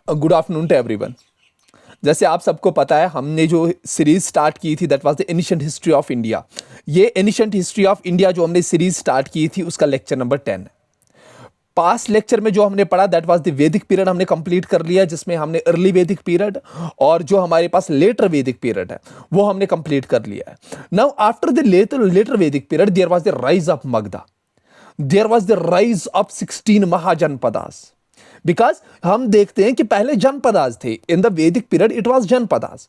Good afternoon to everyone. जैसे आप सबको पता है, हमने जो सीरीज स्टार्ट की थी that was the ancient history of India. ये एनिशिएंट हिस्ट्री ऑफ इंडिया जो हमने सीरीज स्टार्ट की थी उसका लेक्चर नंबर 10। पास्ट लेक्चर में जो हमने पढ़ा that was the Vedic period हमने कंप्लीट कर लिया, जिसमें हमने अर्ली वैदिक पीरियड और जो हमारे पास लेटर वैदिक पीरियड है वो हमने कंप्लीट कर लिया है। Now after the later Vedic period there was the rise of Magadha, there was the rise of 16 Mahajanapadas. Because हम देखते हैं कि पहले जनपदास थे, in the Vedic period it was Janapadas,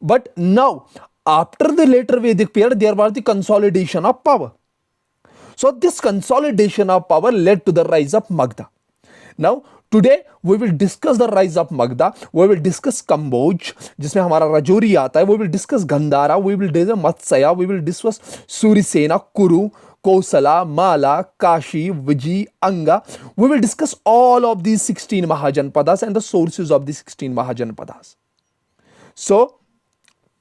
but now after the later Vedic period there was the consolidation of power. So this consolidation of power led to the rise of Magda. Now today we will discuss the rise of Magda. We will discuss Kamboj, जिसमें हमारा राजौरी आता है. We will discuss Gandhara. We will discuss Matsya. We will discuss Surisena, Kuru, Kosala, Mala, Kashi, Viji, Anga. We will discuss all of these 16 Mahajanpadas and the sources of the 16 Mahajanpadas. So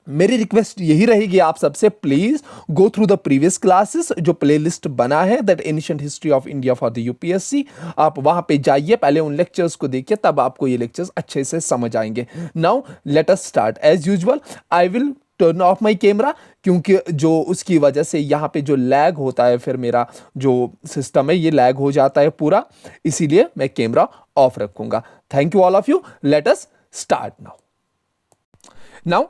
मेरी request यही रहेगी आप सबसे, please go through the previous classes जो playlist बना है that ancient history of India for the UPSC. आप वहां पे जाइए, पहले उन लेक्चर्स को देखिए, तब आपको ये लेक्चर्स अच्छे से समझ आएंगे। Now let us start. As usual I will turn off my camera, क्योंकि जो उसकी वजह से यहाँ पे जो लैग होता है, फिर मेरा जो सिस्टम है ये लैग हो जाता है पूरा, इसीलिए मैं कैमरा ऑफ रखूंगा। Thank you all of you. Let us start now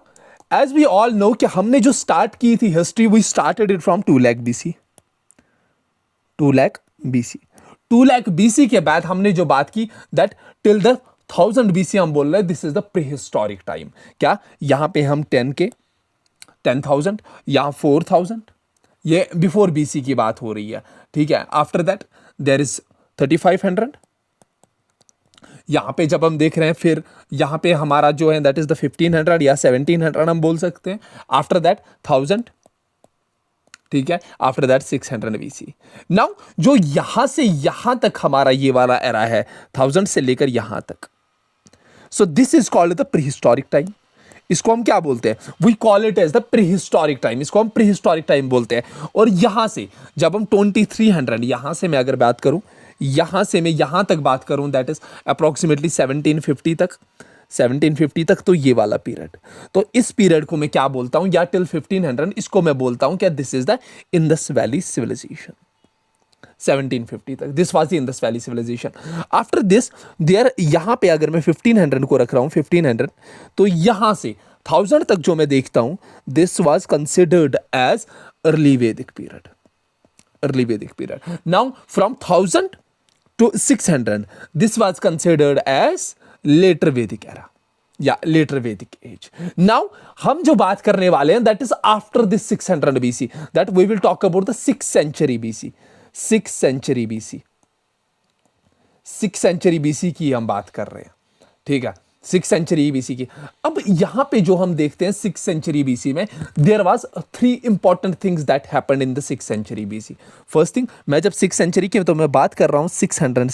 as we all know कि हमने जो स्टार्ट की थी history, we started it from 2 lakh BC. 2 lakh BC 2 lakh BC के बाद हमने जो बात की दैट टिल द 1000 बीसी हम बोल रहे हैं this is the prehistoric time. क्या यहां पे हम 10 के 10,000 या 4,000, ये बिफोर बीसी की बात हो रही है, ठीक है। आफ्टर दैट देयर इज 3500, यहाँ पे जब हम देख रहे हैं, फिर यहाँ पे हमारा जो है दैट इज द 1500 या 1700 हम बोल सकते हैं। आफ्टर दैट 1000, ठीक है। After that 600 BC. नाउ जो यहां से यहां तक हमारा ये वाला एरा है 1000 से लेकर यहां तक, so this is called the prehistoric time. इसको हम क्या बोलते हैं? We call it as the prehistoric time. इसको हम प्री हिस्टोरिक टाइम बोलते हैं। और यहां से जब हम 2300, यहां से मैं अगर बात करूं, यहां से मैं यहां तक बात करूं दैट इज अप्रोक्सीमेटली 1750 तक, 1750 तक, तो ये वाला पीरियड, तो इस पीरियड को मैं क्या बोलता हूं, या टिल 1500, इसको मैं बोलता हूं क्या, this is the Indus valley civilisation. 1750 तक this was the Indus valley civilisation. After this there, यहां पे अगर मैं 1500 को रख रहा हूं 1500, तो यहां से 1000 तक जो मैं देखता हूं this was considered as early Vedic period. Early Vedic period. Now from 1000 to 600 this was considered as later Vedic era या later Vedic age. Now हम जो बात करने वाले हैं that is after this 600 BC, that we will talk about the 6th century BC. 6th century BC, 6th century BC की हम बात कर रहे हैं, ठीक है। 6th century BC की। अब यहां पे जो हम देखते हैं 6th century BC में there was 3 important things that happened in the 6th century BC। First thing, मैं जब 6th century की तो मैं बात कर रहा हूं 600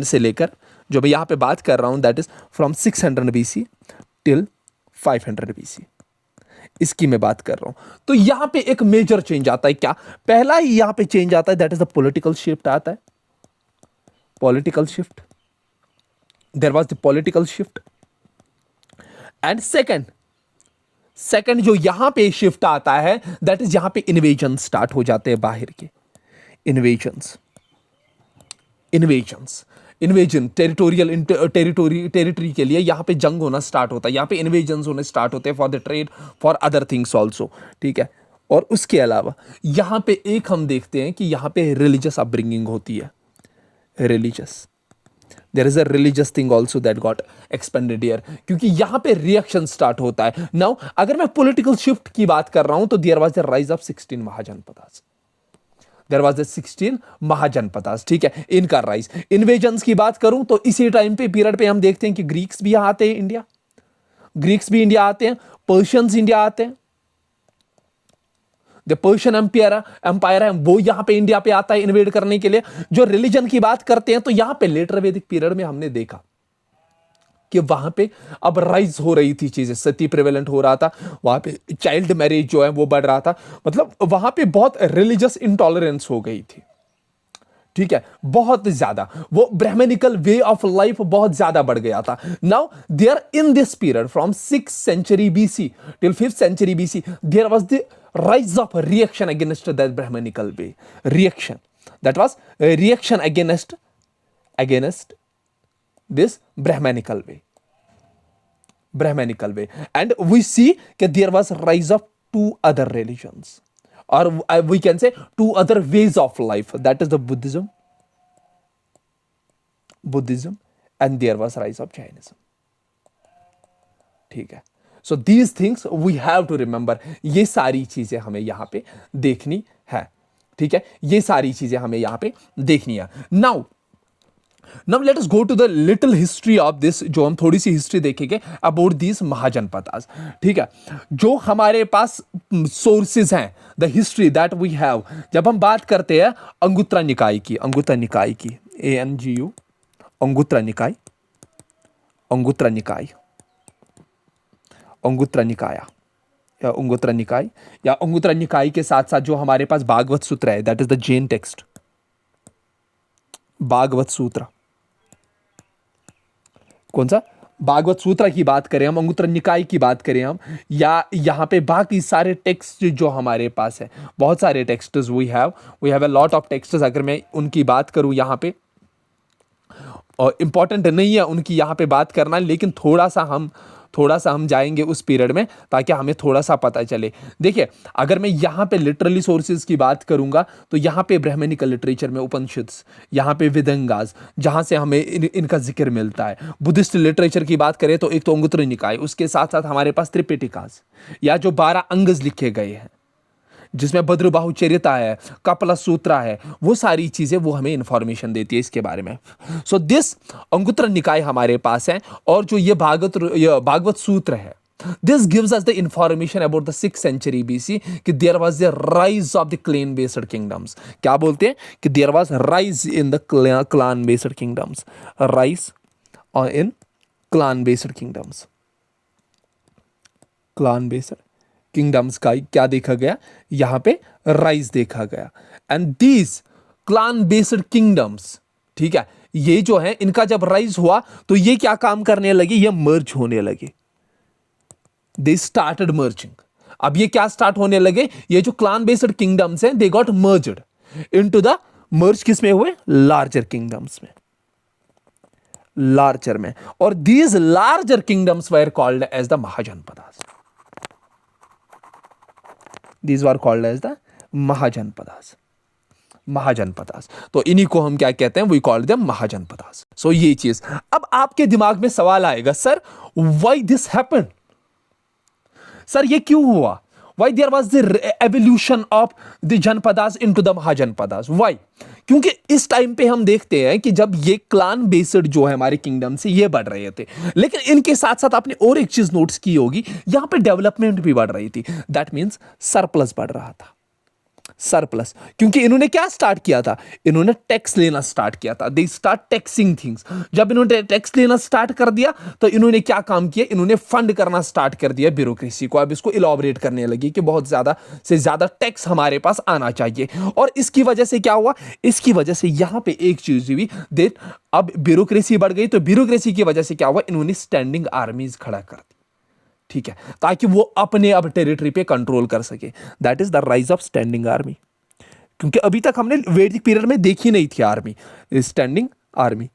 से लेकर जो मैं यहां पे बात कर रहा हूं that is from 600 BC till 500 BC, इसकी मैं बात कर रहा हूं। तो यहां पे एक मेजर चेंज आता है। क्या पहला ही यहां पे चेंज आता है that is the political shift आता है। Political shift, there was the political shift, and second जो यहां पे शिफ्ट आता है दैट इज यहां पे इन्वेजन स्टार्ट हो जाते हैं, बाहर के इन्वेजन टेरिटरी के लिए यहां पे जंग होना स्टार्ट होता है, यहां पे इन्वेजन होने स्टार्ट होते हैं for the trade, for other things also, ठीक है। और उसके अलावा यहां पे एक हम देखते हैं कि यहां पे रिलीजियस अपब्रिंगिंग होती है। There is a religious thing also that got expanded here, क्योंकि यहां पे रिएक्शन स्टार्ट होता है। नाउ अगर मैं पॉलिटिकल शिफ्ट की बात कर रहा हूं तो there was the rise of 16 Mahajanapadas. There was the 16 Mahajanapadas, ठीक है, इनका राइज। इन्वेजन्स की बात करूं तो इसी टाइम पे पीरियड पे हम देखते हैं कि ग्रीक्स भी यहां आते हैं, ग्रीक्स भी इंडिया आते हैं, पर्शियंस इंडिया आते हैं, द पर्शियन एम्पायर है वो यहां पे इंडिया पे आता है इन्वेड करने के लिए। जो रिलीजन की बात करते हैं तो यहां पे लेटर वैदिक पीरियड में हमने देखा कि वहां पे अब राइज हो रही थी चीजें, सती प्रिवेलेंट हो रहा था, वहां पे चाइल्ड मैरिज जो है वो बढ़ रहा था, मतलब वहां पे बहुत रिलीजियस इंटॉलरेंस हो गई थी, ठीक है, बहुत ज्यादा वो ब्राह्मणिकल वे ऑफ लाइफ बहुत ज्यादा बढ़ गया था. Now there in this period from 6th century BC till 5th century BC there was the rise of reaction against that Brahmanical way. Reaction, that was a reaction against this Brahmanical way. Brahmanical way, and we see that there was rise of two other religions, or we can say two other ways of life, that is the Buddhism, and there was rise of Jainism. ठीक है, so these things we have to remember. ये सारी चीजें हमें यहां पे देखनी है. ठीक है, ये सारी चीजें हमें यहां पे देखनी है. Now let us go to the little history of this, जो हम थोड़ी सी हिस्ट्री देखेंगे अबाउट दिस महाजनपदास. ठीक है, जो हमारे पास सोर्सेज हैं, the history that we have, जब हम बात करते हैं अंगुत्रा निकाय की, ANGU, अंगुत्रा निकाय, अंगुत्रा निकाय या अंगुत्रा निकाय के साथ साथ जो हमारे पास भागवत सूत्र है, that is the Jain text, Bhagwat Sutra. कौन सा? भागवत सूत्र की बात करें हम, अंगुत्रा निकाय की बात करें हम, या यहाँ पे बाकी सारे टेक्स्ट जो हमारे पास है, बहुत सारे texts we have a lot of texts. अगर मैं उनकी बात करूं यहाँ पे, और इंपॉर्टेंट नहीं है उनकी यहाँ पे बात करना, लेकिन थोड़ा सा हम जाएंगे उस पीरियड में ताकि हमें थोड़ा सा पता चले. देखिए, अगर मैं यहाँ पे लिटरली सोर्सेज की बात करूंगा तो यहाँ पे ब्राह्मणिकल लिटरेचर में उपनिषद, यहाँ पे वेदंगास, जहाँ से हमें इनका जिक्र मिलता है. बुद्धिस्ट लिटरेचर की बात करें तो एक तो अंगुत्रा निकाय, उसके साथ साथ हमारे पास त्रिपिटिकास, या जो 12 अंगज लिखे गए हैं, जिसमें भद्रबाहु चरिता है, कपिल सूत्र है, वो सारी चीजें वो हमें इंफॉर्मेशन देती है इसके बारे में. सो दिस अंगुत्रा निकाय हमारे पास है, और जो ये भागवत सूत्र है, this gives us the information about the 6th century BC कि there was the rise of the clan based kingdoms. क्या बोलते हैं कि there was rise in the clan based kingdoms, rise in clan based kingdoms. Clan based kingdoms का क्या देखा गया, यहां पे राइज देखा गया. And these clan based kingdoms, ठीक है, ये जो है इनका जब राइज हुआ तो ये क्या काम करने लगे, ये मर्ज होने लगे. They started merging. अब ये क्या स्टार्ट होने लगे, ये जो क्लान बेस्ड किंगडम्स हैं, they got merged into the, merge किसमें हुए, लार्जर किंगडम्स में, लार्जर में. और these larger kingdoms were called as the Mahajanapadas. These were called as the Mahajanapadas. तो इन्हीं को हम क्या कहते हैं, we call them mahajanapadas. So ये चीज, अब आपके दिमाग में सवाल आएगा, sir why this happened? Sir ये क्यों हुआ? Why there was the evolution of the Janapadas into the mahajanapadas? Why? क्योंकि इस टाइम पे हम देखते हैं कि जब ये क्लान बेस्ड जो है हमारे किंगडम से ये बढ़ रहे थे, लेकिन इनके साथ साथ आपने और एक चीज नोट्स की होगी, यहां पे डेवलपमेंट भी बढ़ रही थी. दैट मीन्स सरप्लस बढ़ रहा था. सरप्लस, क्योंकि इन्होंने क्या स्टार्ट किया था, इन्होंने टैक्स लेना स्टार्ट किया था. They start taxing things. जब इन्होंने टैक्स लेना स्टार्ट कर दिया तो इन्होंने क्या काम किया, इन्होंने फंड करना स्टार्ट कर दिया ब्यूरोक्रेसी को. अब इसको इलॉबरेट करने लगी कि बहुत ज्यादा से ज्यादा टैक्स हमारे पास आना चाहिए. और इसकी वजह से क्या हुआ, इसकी वजह से यहां पे एक चीज हुई, देख अब ब्यूरोक्रेसी बढ़ गई, तो ब्यूरोक्रेसी की वजह से क्या हुआ, इन्होंने स्टैंडिंग आर्मीज खड़ा कर दी. ठीक है, ताकि वो अपने अब टेरिटरी पे कंट्रोल कर सके. That is the rise of standing army. क्योंकि अभी तक हमने वैदिक पीरियड में देखी नहीं थी आर्मी, स्टैंडिंग आर्मी.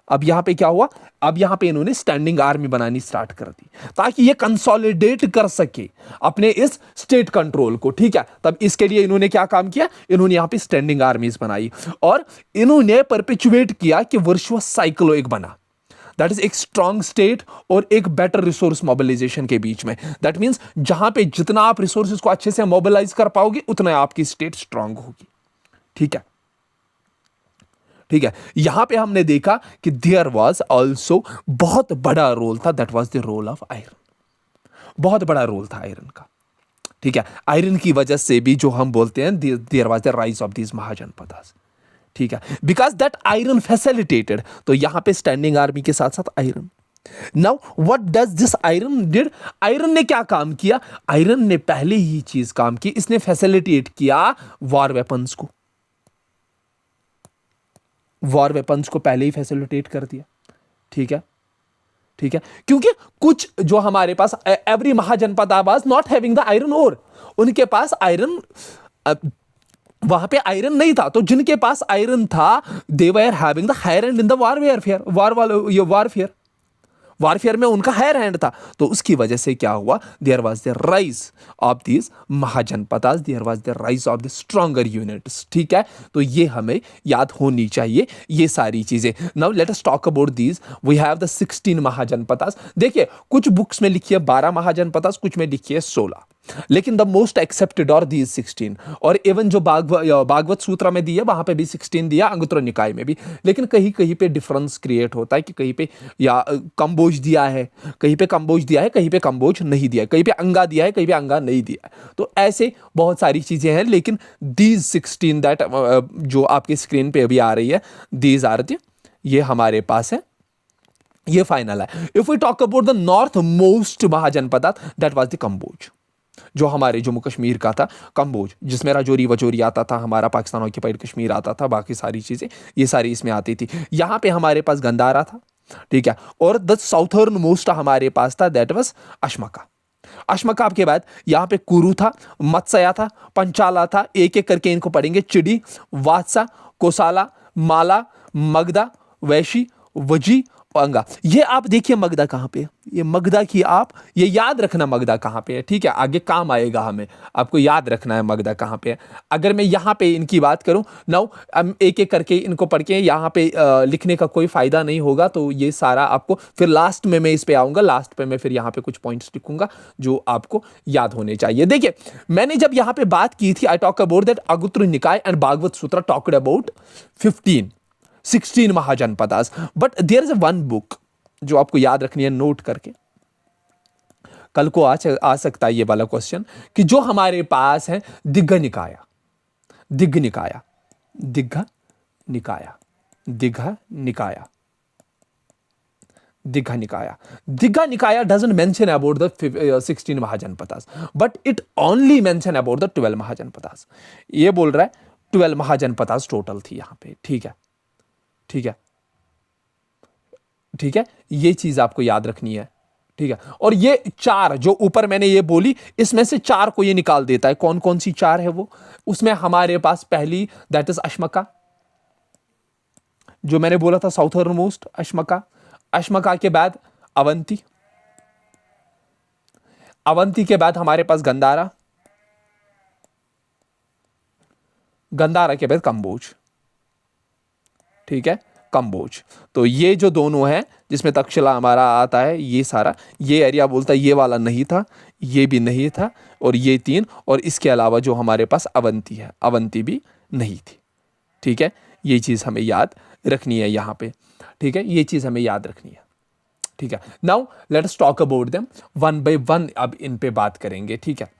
अब यहां पे क्या हुआ, अब यहां पे इन्होंने स्टैंडिंग आर्मी बनानी स्टार्ट कर दी ताकि ये कंसोलिडेट कर सके अपने इस स्टेट कंट्रोल को. ठीक है, तब इसके लिए इन्होंने क्या काम किया, इन्होंने यहां पे स्टैंडिंग आर्मीज बनाई, और इन्होंने परपेचुएट किया कि वर्चुअस साइकिल एक बना. दैट इज एक स्ट्रॉन्ग स्टेट और एक बेटर रिसोर्स मोबिलाइजेशन के बीच में. दैट मीन्स जहां पे जितना आप रिसोर्सेज को अच्छे से मोबिलाइज कर पाओगे, उतना आपकी स्टेट स्ट्रांग होगी. ठीक है, ठीक है. यहां पे हमने देखा कि देयर वाज आल्सो बहुत बड़ा रोल था, that was the role of iron. बहुत बड़ा रोल था आयरन का. ठीक है, आयरन की वजह से भी जो हम बोलते हैं there was the rise of these Mahajanapadas. ठीक है, बिकॉज दैट आयरन फैसिलिटेटेड. तो यहां पे स्टैंडिंग आर्मी के साथ साथ iron. Now what does this iron did, iron ने क्या काम किया, आयरन ने पहले ही चीज काम की, इसने फैसिलिटेट किया वॉर वेपन्स को. वॉर वेपन्स को पहले ही फैसिलिटेट कर दिया। ठीक है, ठीक है, क्योंकि कुछ जो हमारे पास every Mahajanapada was not having the iron ore, उनके पास आयरन, वहां पे आयरन नहीं था, तो जिनके पास आयरन था they were having the higher hand in the warfare, warfare में उनका हायर हैंड था। तो उसकी वजह से क्या हुआ, there was the rise of this Mahajanapadas, there was the rise of the stronger units. ठीक है, तो ये हमें याद होनी चाहिए ये सारी चीजें। Now let us talk about these. We have the 16 Mahajanapadas. देखिए कुछ बुक्स में लिखी है 12 महाजनपदास, कुछ में लिखी है 16, लेकिन द मोस्ट एक्सेप्टेड और दीज 16। और इवन जो भागवत सूत्र में दी है वहां पे भी 16 दिया, अंगुत्तर निकाय में भी, लेकिन कहीं कहीं पे डिफरेंस क्रिएट होता है कि कहीं पे या कंबोज दिया है, कहीं पे कंबोज दिया है, कहीं पे कंबोज नहीं दिया है, कहीं पे अंगा दिया है, कहीं पे अंगा नहीं दिया है। तो ऐसे बहुत सारी चीजें हैं, लेकिन दीज 16 दैट जो आपकी स्क्रीन पे अभी आ रही है, दीज आर द, ये हमारे पास है, ये फाइनल है। If we talk about the north most Mahajanapada, that was the Kamboja, जो हमारे जम्मू कश्मीर का था कंबोज, जिसमें राजौरी वजौरी आता था, हमारा पाकिस्तान ऑक्यूपाइड कश्मीर आता था, बाकी सारी चीज़ें ये सारी इसमें आती थी। यहाँ पे हमारे पास गंदारा था। ठीक है, और द साउथर्न मोस्ट हमारे पास था, दैट वाज अशमका। अशमका के बाद यहाँ पे कुरु था, मत्स्या था, पंचाला था, एक एक करके इनको पढ़ेंगे, चिड़ी, वात्सा, कोसाला, माला, मगधा, वैशी, वजी, अंगा। ये आप देखिए मगधा कहाँ पे है, ये मगधा की आप ये याद रखना मगधा कहाँ पे है। ठीक है, आगे काम आएगा, हमें आपको याद रखना है मगधा कहाँ पे है। अगर मैं यहाँ पे इनकी बात करूँ नाउ, एक एक करके इनको पढ़ के यहाँ पे लिखने का कोई फायदा नहीं होगा, तो ये सारा आपको फिर लास्ट में मैं इस पे आऊंगा, लास्ट पे मैं फिर यहाँ पे कुछ पॉइंट्स लिखूंगा जो आपको याद होने चाहिए। देखिए मैंने जब यहाँ पे बात की थी, I talk about that Anguttara Nikaya and Bhagwat Sutra talked about 16 Mahajanapadas, but there is one book जो आपको याद रखनी है नोट करके, कल को आ सकता है ये वाला क्वेश्चन, कि जो हमारे पास है Digha Nikaya, Digha Nikaya, Digha Nikaya, Digha Nikaya, Digha Nikaya, Digha Nikaya doesn't mention about the 16 Mahajanapadas, but it only mention about the 12 Mahajanapadas. ये बोल रहा है 12 महाजनपदास टोटल थी यहां पे। ठीक है, ठीक है, ठीक है, ये चीज आपको याद रखनी है। ठीक है, और ये चार जो ऊपर मैंने ये बोली, इसमें से चार को ये निकाल देता है। कौन कौन सी चार है वो, उसमें हमारे पास पहली दैट इज अश्मका, जो मैंने बोला था साउथर्न मोस्ट अश्मका। अश्मका के बाद अवंती, अवंती के बाद हमारे पास गंदारा, गंदारा के बाद कंबोज। ठीक है, कंबोज। तो ये जो दोनों हैं जिसमें तक्षशिला हमारा आता है, ये सारा ये एरिया बोलता है ये वाला नहीं था, ये भी नहीं था, और ये तीन, और इसके अलावा जो हमारे पास अवंती है, अवंती भी नहीं थी। ठीक है, ये चीज़ हमें याद रखनी है यहाँ पे। ठीक है, ये चीज़ हमें याद रखनी है। ठीक है, now let us talk about them one by one, अब इन पे बात करेंगे। ठीक है,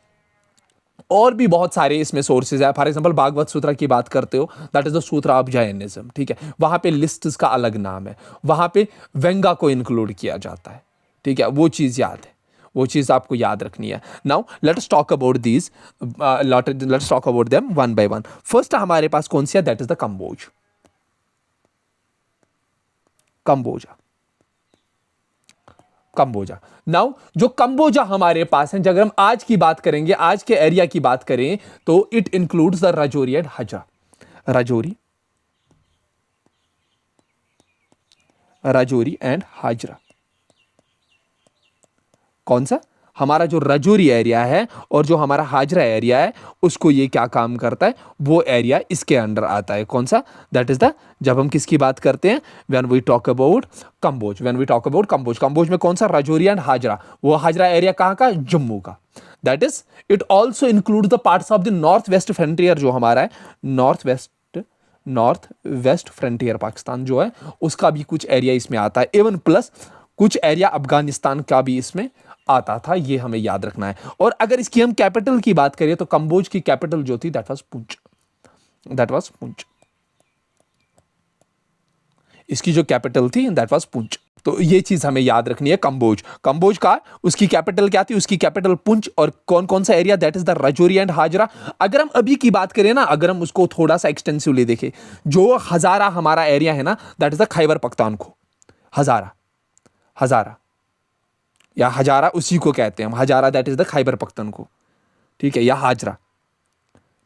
और भी बहुत सारे इसमें सोर्सेज है। फॉर एग्जांपल भागवत सूत्र की बात करते हो, दैट इज द सूत्र ऑफ जैनिज्म। ठीक है, वहां पे लिस्ट का अलग नाम है, वहां पे व्यंगा को इंक्लूड किया जाता है। ठीक है, वो चीज़ याद है, वो चीज़ आपको याद रखनी है। Now let us talk about these, let's talk about them one by one. First हमारे पास कौन सी है, that is the Kamboja, Kamboja, Kamboja. Now जो कंबोजा हमारे पास है, अगर हम आज की बात करेंगे, आज के एरिया की बात करें, तो it includes the Rajouri and Hazara, Rajouri, Rajouri and Hazara. कौन सा, हमारा जो राजौरी एरिया है और जो हमारा हाजरा एरिया है, उसको ये क्या काम करता है, वो एरिया इसके अंडर आता है। कौन सा, दैट इज द, जब हम किसकी बात करते हैं, when we talk about Kamboj, when we talk about Kamboj, Kamboj में कौन सा, राजौरी एंड हाजरा। वो हाजरा एरिया कहाँ का, जम्मू का। That is, it also include the parts of the north west frontier, जो हमारा है नॉर्थ वेस्ट फ्रंटियर पाकिस्तान जो है, उसका भी कुछ एरिया इसमें आता है। इवन प्लस कुछ एरिया अफगानिस्तान का भी इसमें आता था, ये हमें याद रखना है। और अगर इसकी हम कैपिटल की बात करें, तो कंबोज की कैपिटल जो थी, that was Poonch, that was Poonch. इसकी जो कैपिटल थी दैट वाज पुंछ। तो ये चीज हमें याद रखनी है। कंबोज, कंबोज का उसकी कैपिटल क्या थी? उसकी कैपिटल पुंछ। और कौन कौन सा area? That is the Rajouri and Hazara. अगर हम अभी की बात करें ना, अगर हम उसको थोड़ा सा एक्सटेंसिवली देखें, जो हजारा हमारा एरिया है ना, that is the Khyber Pakhtunkhwa. Hazara, Hazara या हजारा उसी को कहते हैं हम, Hazara that is the Khyber Pakhtunkhwa, ठीक है, या हाजरा,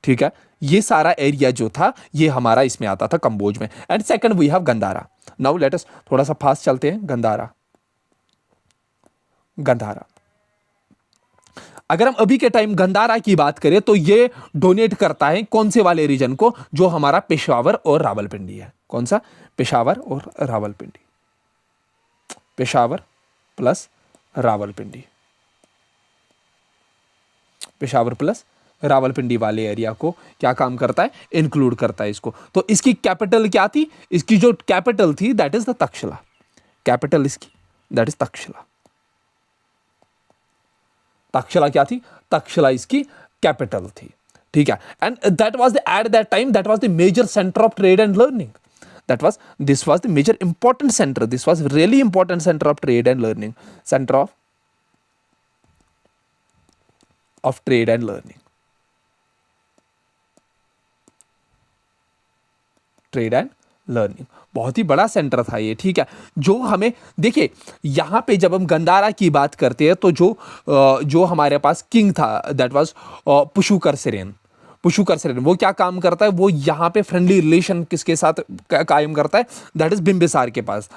ठीक है। ये सारा एरिया जो था ये हमारा इसमें आता था कंबोज में। And second we have Gandhara. Now let us थोड़ा सा फास्ट चलते हैं। गंधारा, गंधारा, अगर हम अभी के टाइम गंधारा की बात करें तो ये डोनेट करता है कौन से वाले रीजन को? जो हमारा पेशावर और रावलपिंडी है। कौन सा? पेशावर और रावलपिंडी, पेशावर प्लस रावलपिंडी, पेशावर प्लस रावलपिंडी वाले एरिया को क्या काम करता है? इंक्लूड करता है इसको। तो इसकी कैपिटल क्या थी? इसकी जो कैपिटल थी that is the Takshashila. Capital इसकी दैट इज तक्षशिला। तक्षशिला क्या थी? तक्षशिला इसकी कैपिटल थी, ठीक है। And that was the at that time that was the major centre of trade and learning. This was the major important center. This was really important center of trade and learning. Center of trade and learning. Trade and learning, बहुत ही बड़ा centre था ये, ठीक है। जो हमें देखिए यहाँ पे जब हम गंधारा की बात करते हैं तो जो हमारे पास किंग था दैट वाज पुशुकर सेरेन। पुशुकर सेरेन वो क्या काम करता है? वो यहाँ पे फ्रेंडली रिलेशन किसके साथ कायम करता है? दैट इज बिम्बिसार के पास।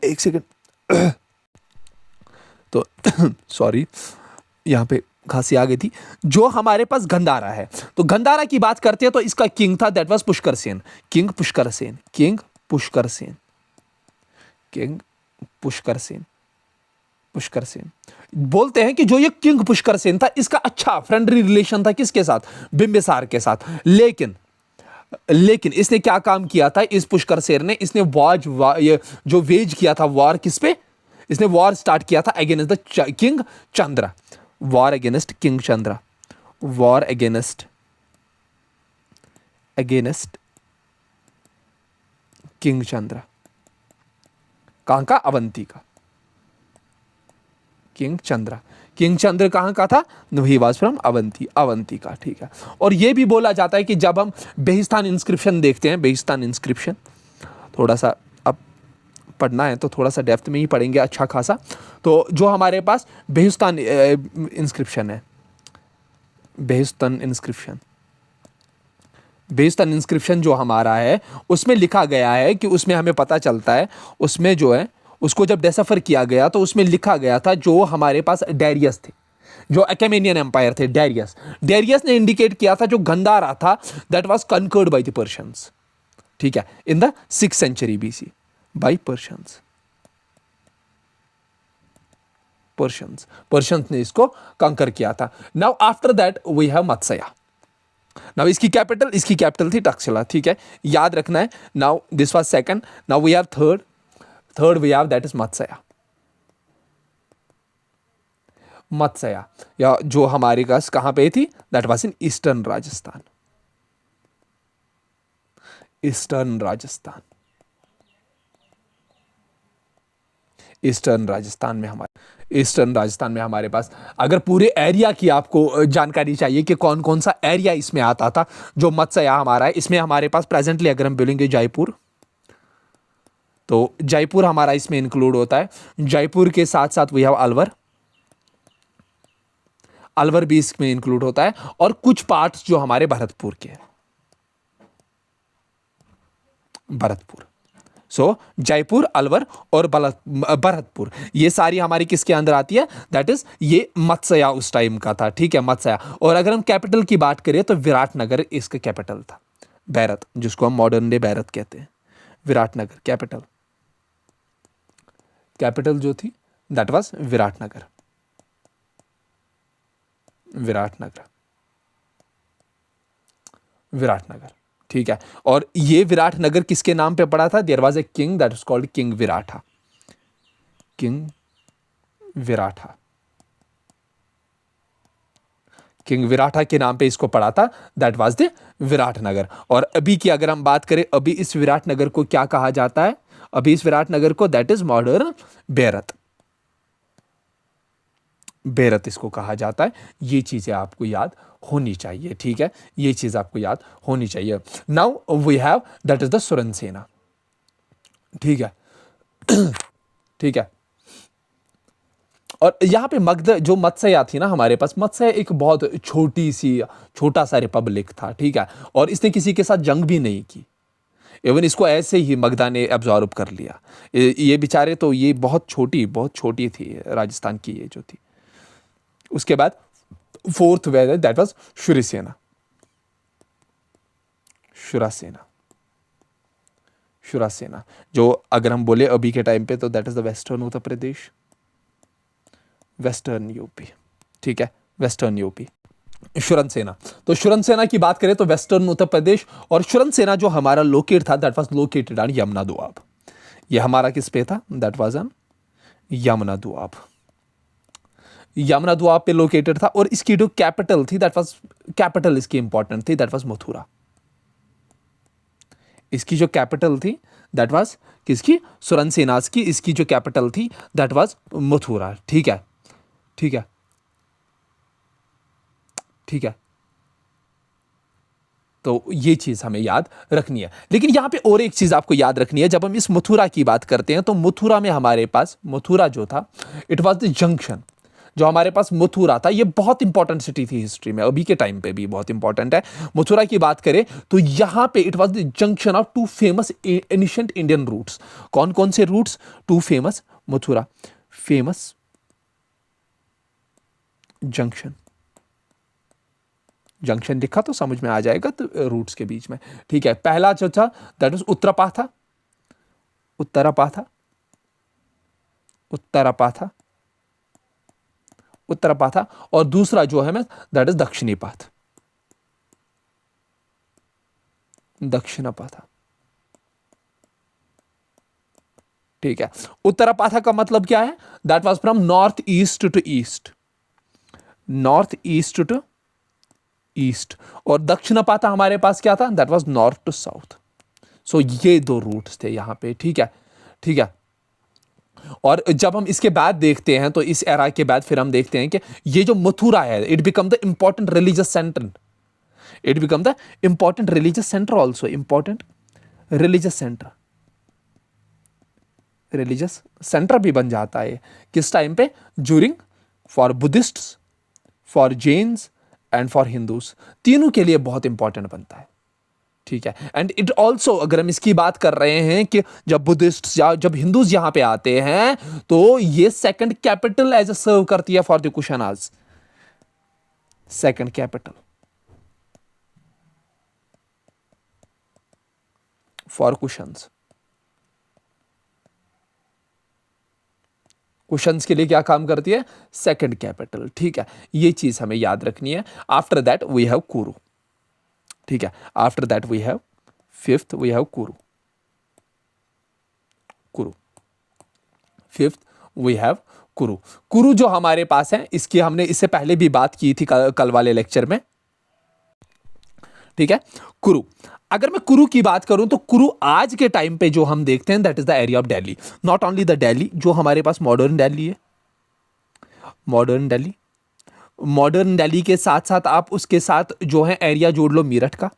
एक सेकंड, तो सॉरी यहाँ पे खांसी आ गई थी। जो हमारे पास गंधारा है, तो गंधारा की बात करते हैं तो इसका किंग था that was Pushkar Sen. King Pushkar Sen, king Pushkar Sen, king Pushkar Sen, Pushkar Sen. बोलते हैं कि जो ये किंग पुष्कर सेन था इसका अच्छा फ्रेंडली रिलेशन था किसके साथ? बिम्बिसार के साथ। लेकिन इसने क्या काम किया था? इस पुष्कर सेन ने इसने ये जो वेज किया था वॉर किस पे? इसने वॉर स्टार्ट किया था against the king Chandra. War against king Chandra, war against king Chandra. कहां का? अवंती का। किंग चंद्र, किंग चंद्र कहां का था? He was from Avanti, Avanti का, ठीक है। और यह भी बोला जाता है कि जब हम बेहिस्तान इंस्क्रिप्शन देखते हैं, बेहिस्तान इंस्क्रिप्शन थोड़ा सा अब पढ़ना है तो थोड़ा सा डेप्थ में ही पढ़ेंगे अच्छा खासा। तो जो हमारे पास बेहिस्तान इंस्क्रिप्शन है, बेहिस्तान इंस्क्रिप्शन, बेहिस्तान इंस्क्रिप्शन जो हमारा है उसमें लिखा गया है कि उसमें हमें पता चलता है, उसमें जो है उसको जब डेसफर किया गया तो उसमें लिखा गया था जो हमारे पास डेरियस थे, जो अकेमेनियन एम्पायर थे, डेरियस ने इंडिकेट किया था जो गंधारा था that was conquered by the Persians, ठीक है, in the 6th century BC by Persians. Persians ने इसको कंकर किया था। Now after that we have Matsya. Now इसकी कैपिटल थी तक्षशिला, ठीक है, याद रखना है। Now this was second, now we have third we have that is Matsya. Matsya या जो हमारे पास कहां पे थी? That was in eastern Rajasthan, eastern Rajasthan, eastern Rajasthan में हमारे पास अगर पूरे एरिया की आपको जानकारी चाहिए कि कौन कौन सा एरिया इसमें आता था जो मत्स्या हमारा है, इसमें हमारे पास प्रेजेंटली अगर हम बोलेंगे जयपुर, तो जयपुर हमारा इसमें इंक्लूड होता है। जयपुर के साथ साथ वी हैव अलवर भी इसमें इंक्लूड होता है, और कुछ पार्ट्स जो हमारे भरतपुर के हैं, भरतपुर। सो जयपुर, अलवर और भरतपुर ये सारी हमारी किसके अंदर आती है? दैट इज ये मत्स्या उस टाइम का था, ठीक है, मत्स्या। और अगर हम कैपिटल की बात करें तो विराटनगर इसका कैपिटल था, बैरत, जिसको हम मॉडर्न डे बैरत कहते हैं। विराटनगर कैपिटल जो थी दैट वाज विराटनगर, विराटनगर, ठीक है। और ये विराटनगर किसके नाम पे पड़ा था? There was a king that was called king Virata, king Virata, king Virata के नाम पे इसको पड़ा था, दैट वाज द विराटनगर। और अभी की अगर हम बात करें, अभी इस विराटनगर को क्या कहा जाता है? अभी इस विराटनगर को that is modern Bairat, Bairat इसको कहा जाता है। ये चीजें आपको याद होनी चाहिए, ठीक है, ये चीज आपको याद होनी चाहिए। Now we have that is the Surasena, ठीक है, ठीक है। और यहाँ पे मगध जो मत्स्या थी ना हमारे पास, मत्स्या एक बहुत छोटी सी, छोटा सा रिपब्लिक था, ठीक है, और इसने किसी के साथ जंग भी नहीं की। इवन इसको ऐसे ही मगधा ने एब्जॉर्ब कर लिया। ये बेचारे तो, ये बहुत छोटी थी राजस्थान की ये जो थी। उसके बाद फोर्थ वेद दैट वाज शुरसेना, शुरासेना, शुरासेना, जो अगर हम बोले अभी के टाइम पे तो that is the western Uttar Pradesh, western UP, ठीक है, वेस्टर्न यूपी। शुरन सेना, तो शुरन सेना की बात करें तो वेस्टर्न उत्तर प्रदेश। और शुरन सेना जो हमारा लोकेट था, that was located on Yamuna Doab. ये हमारा किस पे था? That was on Yamuna Doab, Yamuna Doab पे लोकेटेड था। और इसकी जो कैपिटल थी, दैट वाज, कैपिटल इसकी इंपॉर्टेंट थी, दैट वाज मथुरा। इसकी जो कैपिटल थी दैट वाज किसकी? सुरन सेनास की। इसकी जो कैपिटल थी दैट वाज मथुरा, ठीक है, ठीक है, ठीक है। तो ये चीज हमें याद रखनी है। लेकिन यहां पे और एक चीज आपको याद रखनी है, जब हम इस मथुरा की बात करते हैं तो मथुरा में हमारे पास, मथुरा जो था, इट वाज द जंक्शन। जो हमारे पास मथुरा था, ये बहुत इंपॉर्टेंट सिटी थी हिस्ट्री में, अभी के टाइम पे भी बहुत इंपॉर्टेंट है। मथुरा की बात करें तो यहां पे it was the junction of two famous ancient Indian routes. कौन कौन से routes? Two famous, Mathura famous junction, junction लिखा तो समझ में आ जाएगा, तो रूट्स के बीच में, ठीक है। पहला जो था दैट वाज उत्तरापाथा, उत्तरापाथा, उत्तरापाथा, उत्तरापाथा। और दूसरा जो है मैं, दैट इज दक्षिणीपाथ, दक्षिणापाथा, ठीक है। उत्तरापाथा का मतलब क्या है? That was from north east to east, north east to east. और दक्षिणापाथा हमारे पास क्या था? That was north to south. So ये दो रूट्स थे यहां पे, ठीक है, ठीक है। और जब हम इसके बाद देखते हैं तो इस एरा के बाद फिर हम देखते हैं कि ये जो मथुरा है, it become the important religious centre, it become the important religious centre also, important religious centre, religious centre भी बन जाता है किस टाइम पे? During, for Buddhists, for Jains and for Hindus, तीनों के लिए बहुत इंपॉर्टेंट बनता है, ठीक है। एंड इट ऑल्सो, अगर हम इसकी बात कर रहे हैं कि जब बुद्धिस्ट या जब हिंदूज यहां पे आते हैं तो ये सेकंड कैपिटल एज अ सर्व करती है for the Kushanas, second capital for cushions. Cushions के लिए क्या काम करती है? सेकंड कैपिटल, ठीक है, ये चीज हमें याद रखनी है। After that we have Kuru, ठीक है, after that we have, fifth we have Kuru, Kuru, fifth we have Kuru. कुरु जो हमारे पास है, इसकी हमने इससे पहले भी बात की थी कल वाले लेक्चर में, ठीक है। कुरु, अगर मैं कुरु की बात करूं तो कुरु आज के टाइम पे जो हम देखते हैं that is the area of Delhi. Not only the Delhi, जो हमारे पास मॉडर्न दिल्ली है, मॉडर्न दिल्ली, मॉडर्न दिल्ली के साथ साथ आप उसके साथ जो है एरिया जोड़ लो मेरठ का,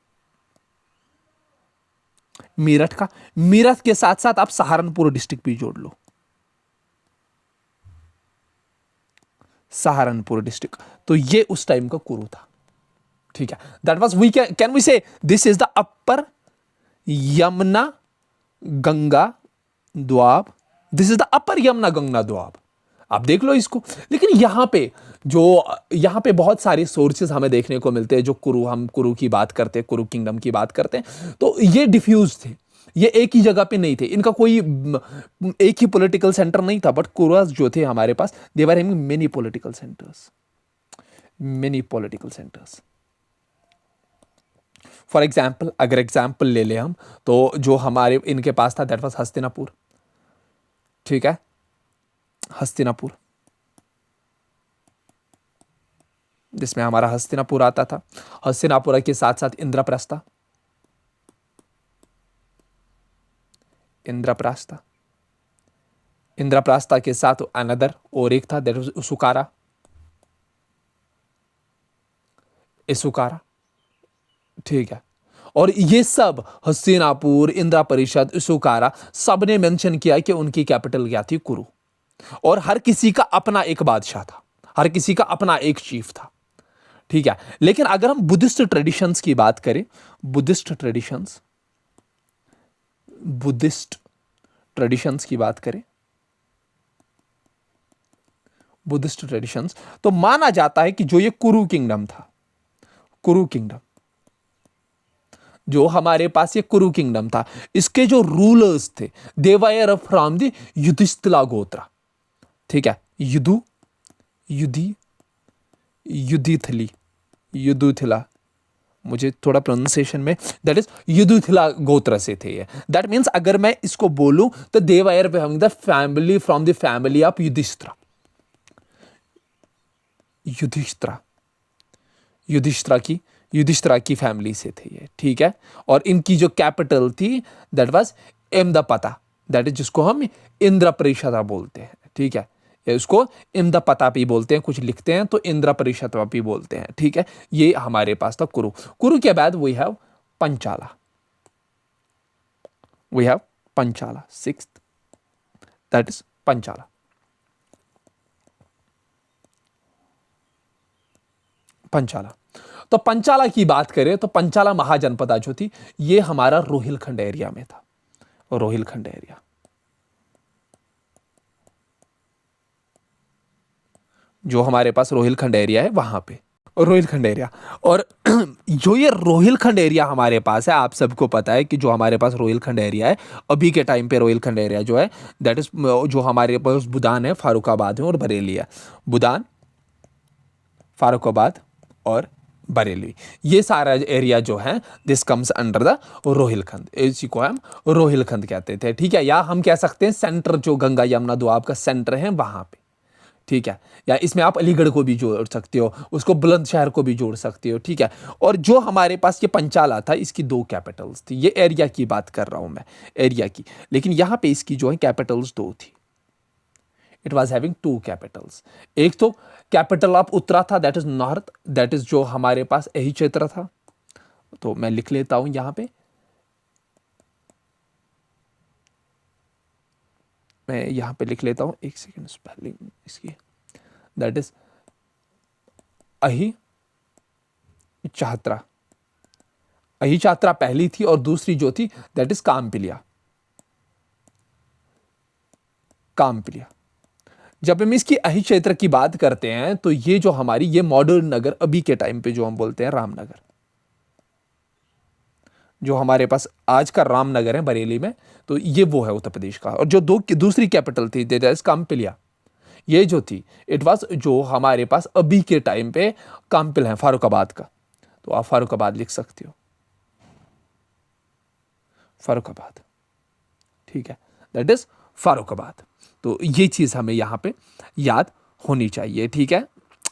मेरठ का, मेरठ के साथ साथ आप सहारनपुर डिस्ट्रिक्ट भी जोड़ लो, सहारनपुर डिस्ट्रिक्ट। तो ये उस टाइम का कुरु था, ठीक है। That was, we can we say this is the upper Yamuna Ganga doab, this is the upper Yamuna Ganga doab. आप देख लो इसको। लेकिन यहां पे जो, यहां पे बहुत सारे सोर्सेज हमें देखने को मिलते हैं, जो कुरु, हम कुरु की बात करते हैं, कुरु किंगडम की बात करते हैं, तो ये डिफ्यूज थे, ये एक ही जगह पे नहीं थे, इनका कोई एक ही पॉलिटिकल सेंटर नहीं था। बट कुरुस जो थे हमारे पास, they were having many political centres, many political centres. For example, अगर एग्जाम्पल ले ले हम, तो जो हमारे इनके पास था दैट वाज हस्तिनापुर, ठीक है, हस्तिनापुर। जिसमें हमारा हस्तिनापुर आता था। हस्तिनापुर के साथ साथ इंद्रप्रस्थ, इंद्रप्रस्थ, इंद्रप्रस्थ के साथ अनदर और एक था, दैट वाज उसुकारा, इसुकारा, ठीक है। और ये सब हस्तिनापुर, इंद्र परिषद, इसुकारा, सब ने मेंशन किया कि उनकी कैपिटल क्या थी, कुरु। और हर किसी का अपना एक बादशाह था, हर किसी का अपना एक चीफ था, ठीक है। लेकिन अगर हम बुद्धिस्ट ट्रेडिशंस की बात करें, बुद्धिस्ट ट्रेडिशंस, बुद्धिस्ट ट्रेडिशंस की बात करें, बुद्धिस्ट ट्रेडिशंस, तो माना जाता है कि जो ये कुरु किंगडम था, कुरु किंगडम, जो हमारे पास ये कुरु किंगडम था, इसके जो रूलर्स थे, दे वर फ्रॉम द युधिष्ठिला गोत्रा, ठीक है। युधु, युधि, युधिथली, युधुथिला, मुझे थोड़ा प्रोनाउंसिएशन में, दैट इज युधिथिला गोत्र से थे ये। दैट मीन्स अगर मैं इसको बोलूं तो they were the family from the family of Yudhishthira, Yudhishthira, Yudhishthira की फैमिली से थे ये, ठीक है। और इनकी जो कैपिटल थी दैट वाज अहमदापता, दैट इज जिसको हम इंद्रप्रस्थ बोलते हैं, ठीक है। या उसको अहमदापता भी बोलते हैं, कुछ लिखते हैं तो इंद्रप्रस्थ भी बोलते हैं, ठीक है। ये हमारे पास था कुरु। कुरु के बाद we have Panchala, we have Panchala, sixth, that is Panchala, Panchala. तो पंचाला की बात करें तो पंचाला महाजनपदा जो थी, ये हमारा रोहिलखंड एरिया में था, रोहिलखंड एरिया, जो हमारे पास रोहिलखंड एरिया है वहां पे, रोहिलखंड एरिया। और जो ये रोहिलखंड एरिया हमारे पास है, आप सबको पता है कि जो हमारे पास रोहिलखंड एरिया है, अभी के टाइम पे रोहिलखंड एरिया जो है दैट इज, जो हमारे पास बुदान है, फारुखाबाद है और बरेली है, बुदान, फारुखाबाद और बरेली, ये सारा एरिया जो है this comes under the Rohilkhand, इसी को हम रोहिलखंड कहते थे, ठीक है। या हम कह सकते हैं सेंटर, जो गंगा यमुना दोआब का सेंटर है वहां पे, ठीक है। या इसमें आप अलीगढ़ को भी जोड़ सकते हो, उसको बुलंदशहर को भी जोड़ सकते हो, ठीक है। और जो हमारे पास ये पंचाला था, इसकी दो कैपिटल्स थी, ये एरिया की बात कर रहा हूं मैं, एरिया की, लेकिन यहां पे इसकी जो है कैपिटल्स दो थी, it was having two capitals. एक तो कैपिटल ऑफ उत्तरा था, that is north, that is जो हमारे पास यही क्षेत्र था, तो मैं लिख लेता हूं यहां पे, मैं यहां पे लिख लेता हूं, एक सेकेंड, स्पेलिंग इसकी, दैट इज अही चात्रा, अही चात्रा पहली थी, और दूसरी जो थी दैट इज कामपिलिया, कामपिलिया। जब हम इसकी अही क्षेत्र की बात करते हैं तो ये जो हमारी, ये मॉडर्न नगर अभी के टाइम पे जो हम बोलते हैं रामनगर, जो हमारे पास आज का रामनगर है बरेली में, तो ये वो है उत्तर प्रदेश का। और जो दूसरी कैपिटल थी दैट इज कामपिलिया, ये जो थी इट वाज जो हमारे पास अभी के टाइम पे कामपिल है फारुखाबाद का, तो आप फारुखाबाद लिख सकते हो, फारुखाबाद, ठीक है, दैट इज फारुखाबाद। तो ये चीज हमें यहां पे याद होनी चाहिए, ठीक है,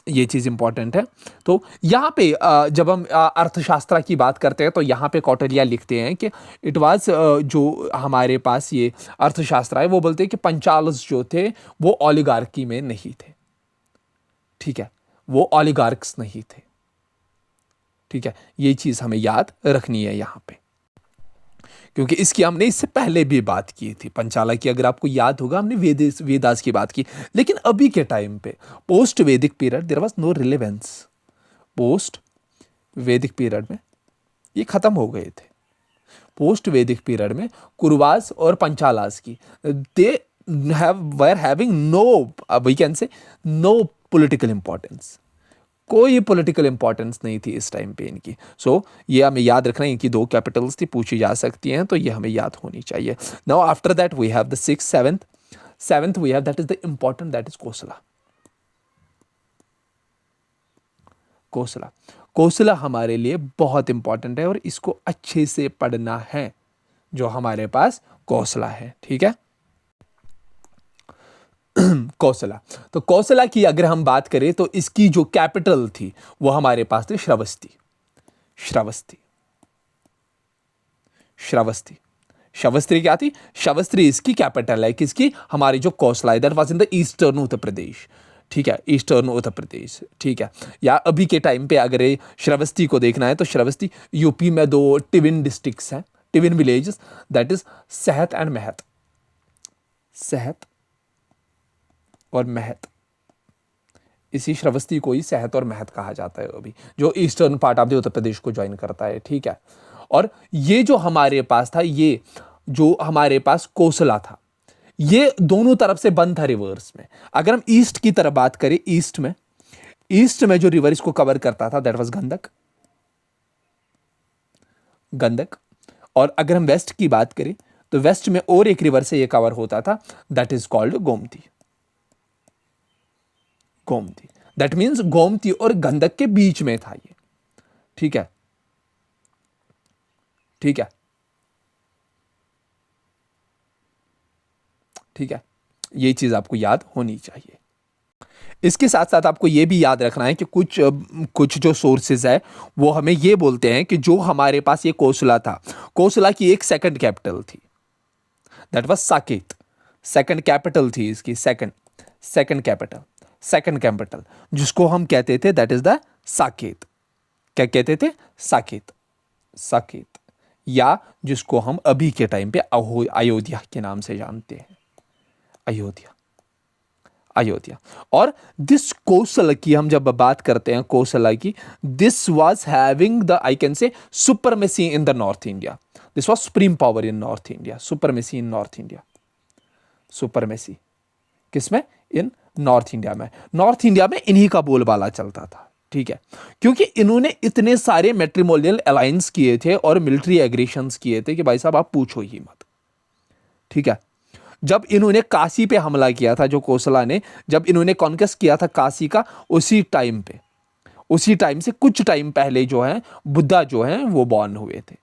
ये चीज इंपॉर्टेंट है। तो यहाँ पे जब हम अर्थशास्त्र की बात करते हैं तो यहाँ पे कौटिल्य लिखते हैं कि इट वाज, जो हमारे पास ये अर्थशास्त्र है वो बोलते हैं कि पंचालस जो थे वो ओलिगार्की में नहीं थे, ठीक है, वो ओलिगार्क्स नहीं थे, ठीक है। ये चीज हमें याद रखनी है यहाँ पे, क्योंकि इसकी हमने इससे पहले भी बात की थी, पंचाला की, अगर आपको याद होगा हमने वेदास की बात की। लेकिन अभी के टाइम पे post Vedic period there was no relevance, post Vedic period में ये खत्म हो गए थे। पोस्ट वैदिक पीरियड में कुरुवास और पंचालास की, they were having no, we can say no political importance, कोई पॉलिटिकल इंपॉर्टेंस नहीं थी इस टाइम पे इनकी। सो ये हमें याद रखना है, इनकी दो कैपिटल्स थी, पूछी जा सकती हैं, तो ये हमें याद होनी चाहिए। Now after that we have the six, seventh we have that is the important, that is Kosala, Kosala, Kosala हमारे लिए बहुत इंपॉर्टेंट है और इसको अच्छे से पढ़ना है, जो हमारे पास कोसला है, ठीक है। कौशला। तो कौशला की अगर हम बात करें तो इसकी जो कैपिटल थी वो हमारे पास थी श्रावस्ती। श्रावस्ती, श्रावस्ती, श्रावस्ती क्या थी? श्रावस्ती इसकी कैपिटल है, किसकी? हमारी जो कौशला है, that was in the eastern Uttar Pradesh. ठीक है, ईस्टर्न उत्तर प्रदेश। ठीक है, या अभी के टाइम पे अगर श्रावस्ती को देखना है तो श्रावस्ती यूपी में दो टिविन डिस्ट्रिक्ट्स हैं, टिविन विलेजेस, दैट इज सहत एंड महत। सहत और महत, इसी श्रावस्ती को ही सहत और महत कहा जाता है अभी, जो eastern part of the Uttar Pradesh को ज्वाइन करता है। ठीक है, और ये जो हमारे पास था, ये जो हमारे पास कौशला था, ये दोनों तरफ से बंद था रिवर्स में। अगर हम ईस्ट की तरफ बात करें, ईस्ट में जो रिवर इसको कवर करता था दैट वाज गंडक, गंडक। और अगर हम वेस्ट की बात करें तो वेस्ट में और एक रिवर से ये कवर होता था, that is called Gomti. Gomti, that means Gomti और गंडक के बीच में था ये। ठीक है, ठीक है, ठीक है, ये चीज आपको याद होनी चाहिए। इसके साथ साथ आपको ये भी याद रखना है कि कुछ जो सोर्सेज है वो हमें ये बोलते हैं कि जो हमारे पास ये कौशला था, कौशला की एक सेकंड कैपिटल थी, that was Saket. Second capital थी इसकी, सेकंड कैपिटल जिसको हम कहते थे दैट इज द साकेत। क्या कहते थे? साकेत, साकेत, या जिसको हम अभी के टाइम पे अयोध्या के नाम से जानते हैं, अयोध्या, अयोध्या। और दिस कौशल की हम जब बात करते हैं, कौशला की, this was having the, I can say, supremacy in the north India. This was supreme power in north India, supremacy in north India. Supremacy किसमें? इन नॉर्थ इंडिया में। नॉर्थ इंडिया में इन्हीं का बोलबाला चलता था। ठीक है, क्योंकि इन्होंने इतने सारे मैट्रिमोनियल अलायंस किए थे और मिलिट्री एग्रेशंस किए थे कि भाई साहब आप पूछो ही मत। ठीक है, जब इन्होंने काशी पे हमला किया था, जो कौशला ने, जब इन्होंने कॉन्क्वेस्ट किया था काशी का, उसी टाइम से कुछ टाइम पहले जो है बुद्धा जो है वो बॉर्न हुए थे।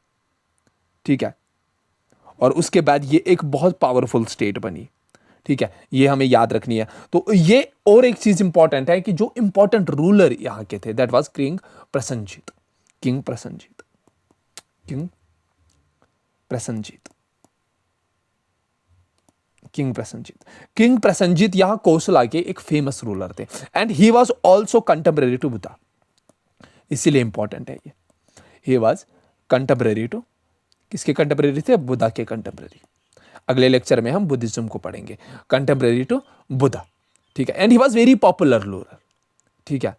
ठीक है, और उसके बाद ये एक बहुत पावरफुल स्टेट बनी। ठीक है, ये हमें याद रखनी है। तो ये और एक चीज इंपॉर्टेंट है कि जो इंपॉर्टेंट रूलर यहां के थे that was king Prasenjit. King Prasenjit, king Prasenjit, king Prasenjit. King Prasenjit यहां कौशला के एक फेमस रूलर थे and he was also contemporary to Buddha, इसीलिए इंपॉर्टेंट है ये। ही वाज कंटेम्परेरी टू, किसके कंटेम्परेरी थे? बुद्धा के कंटेम्परेरी। अगले लेक्चर में हम बुद्धिज्म को पढ़ेंगे, कंटेम्परेरी टू बुद्धा। ठीक है, and he was very popular ruler. ठीक है,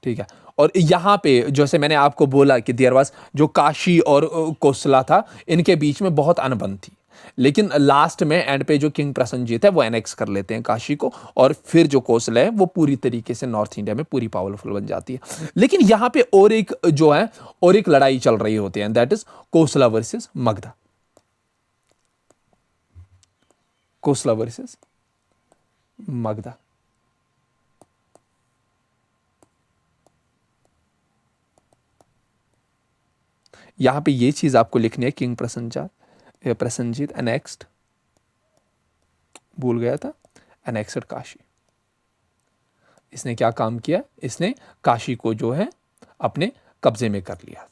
ठीक है, और यहां पे जैसे मैंने आपको बोला कि देयर वाज, जो काशी और कौशला था, इनके बीच में बहुत अनबन थी, लेकिन लास्ट में एंड पे जो किंग प्रसन्नजीत है वो एनेक्स कर लेते हैं काशी को, और फिर जो कौशला है वो पूरी तरीके से नॉर्थ इंडिया में पूरी पावरफुल बन जाती है। लेकिन यहां पे और एक जो है, और एक लड़ाई चल रही होती है, that is Kaushala versus Magadha. Kaushala versus Magadha. यहां पे ये चीज आपको लिखनी है, किंग प्रसन्नजीत एनेक्स्ड, भूल गया था, एनेक्स्ड काशी। इसने क्या काम किया? इसने काशी को जो है अपने कब्जे में कर लिया था।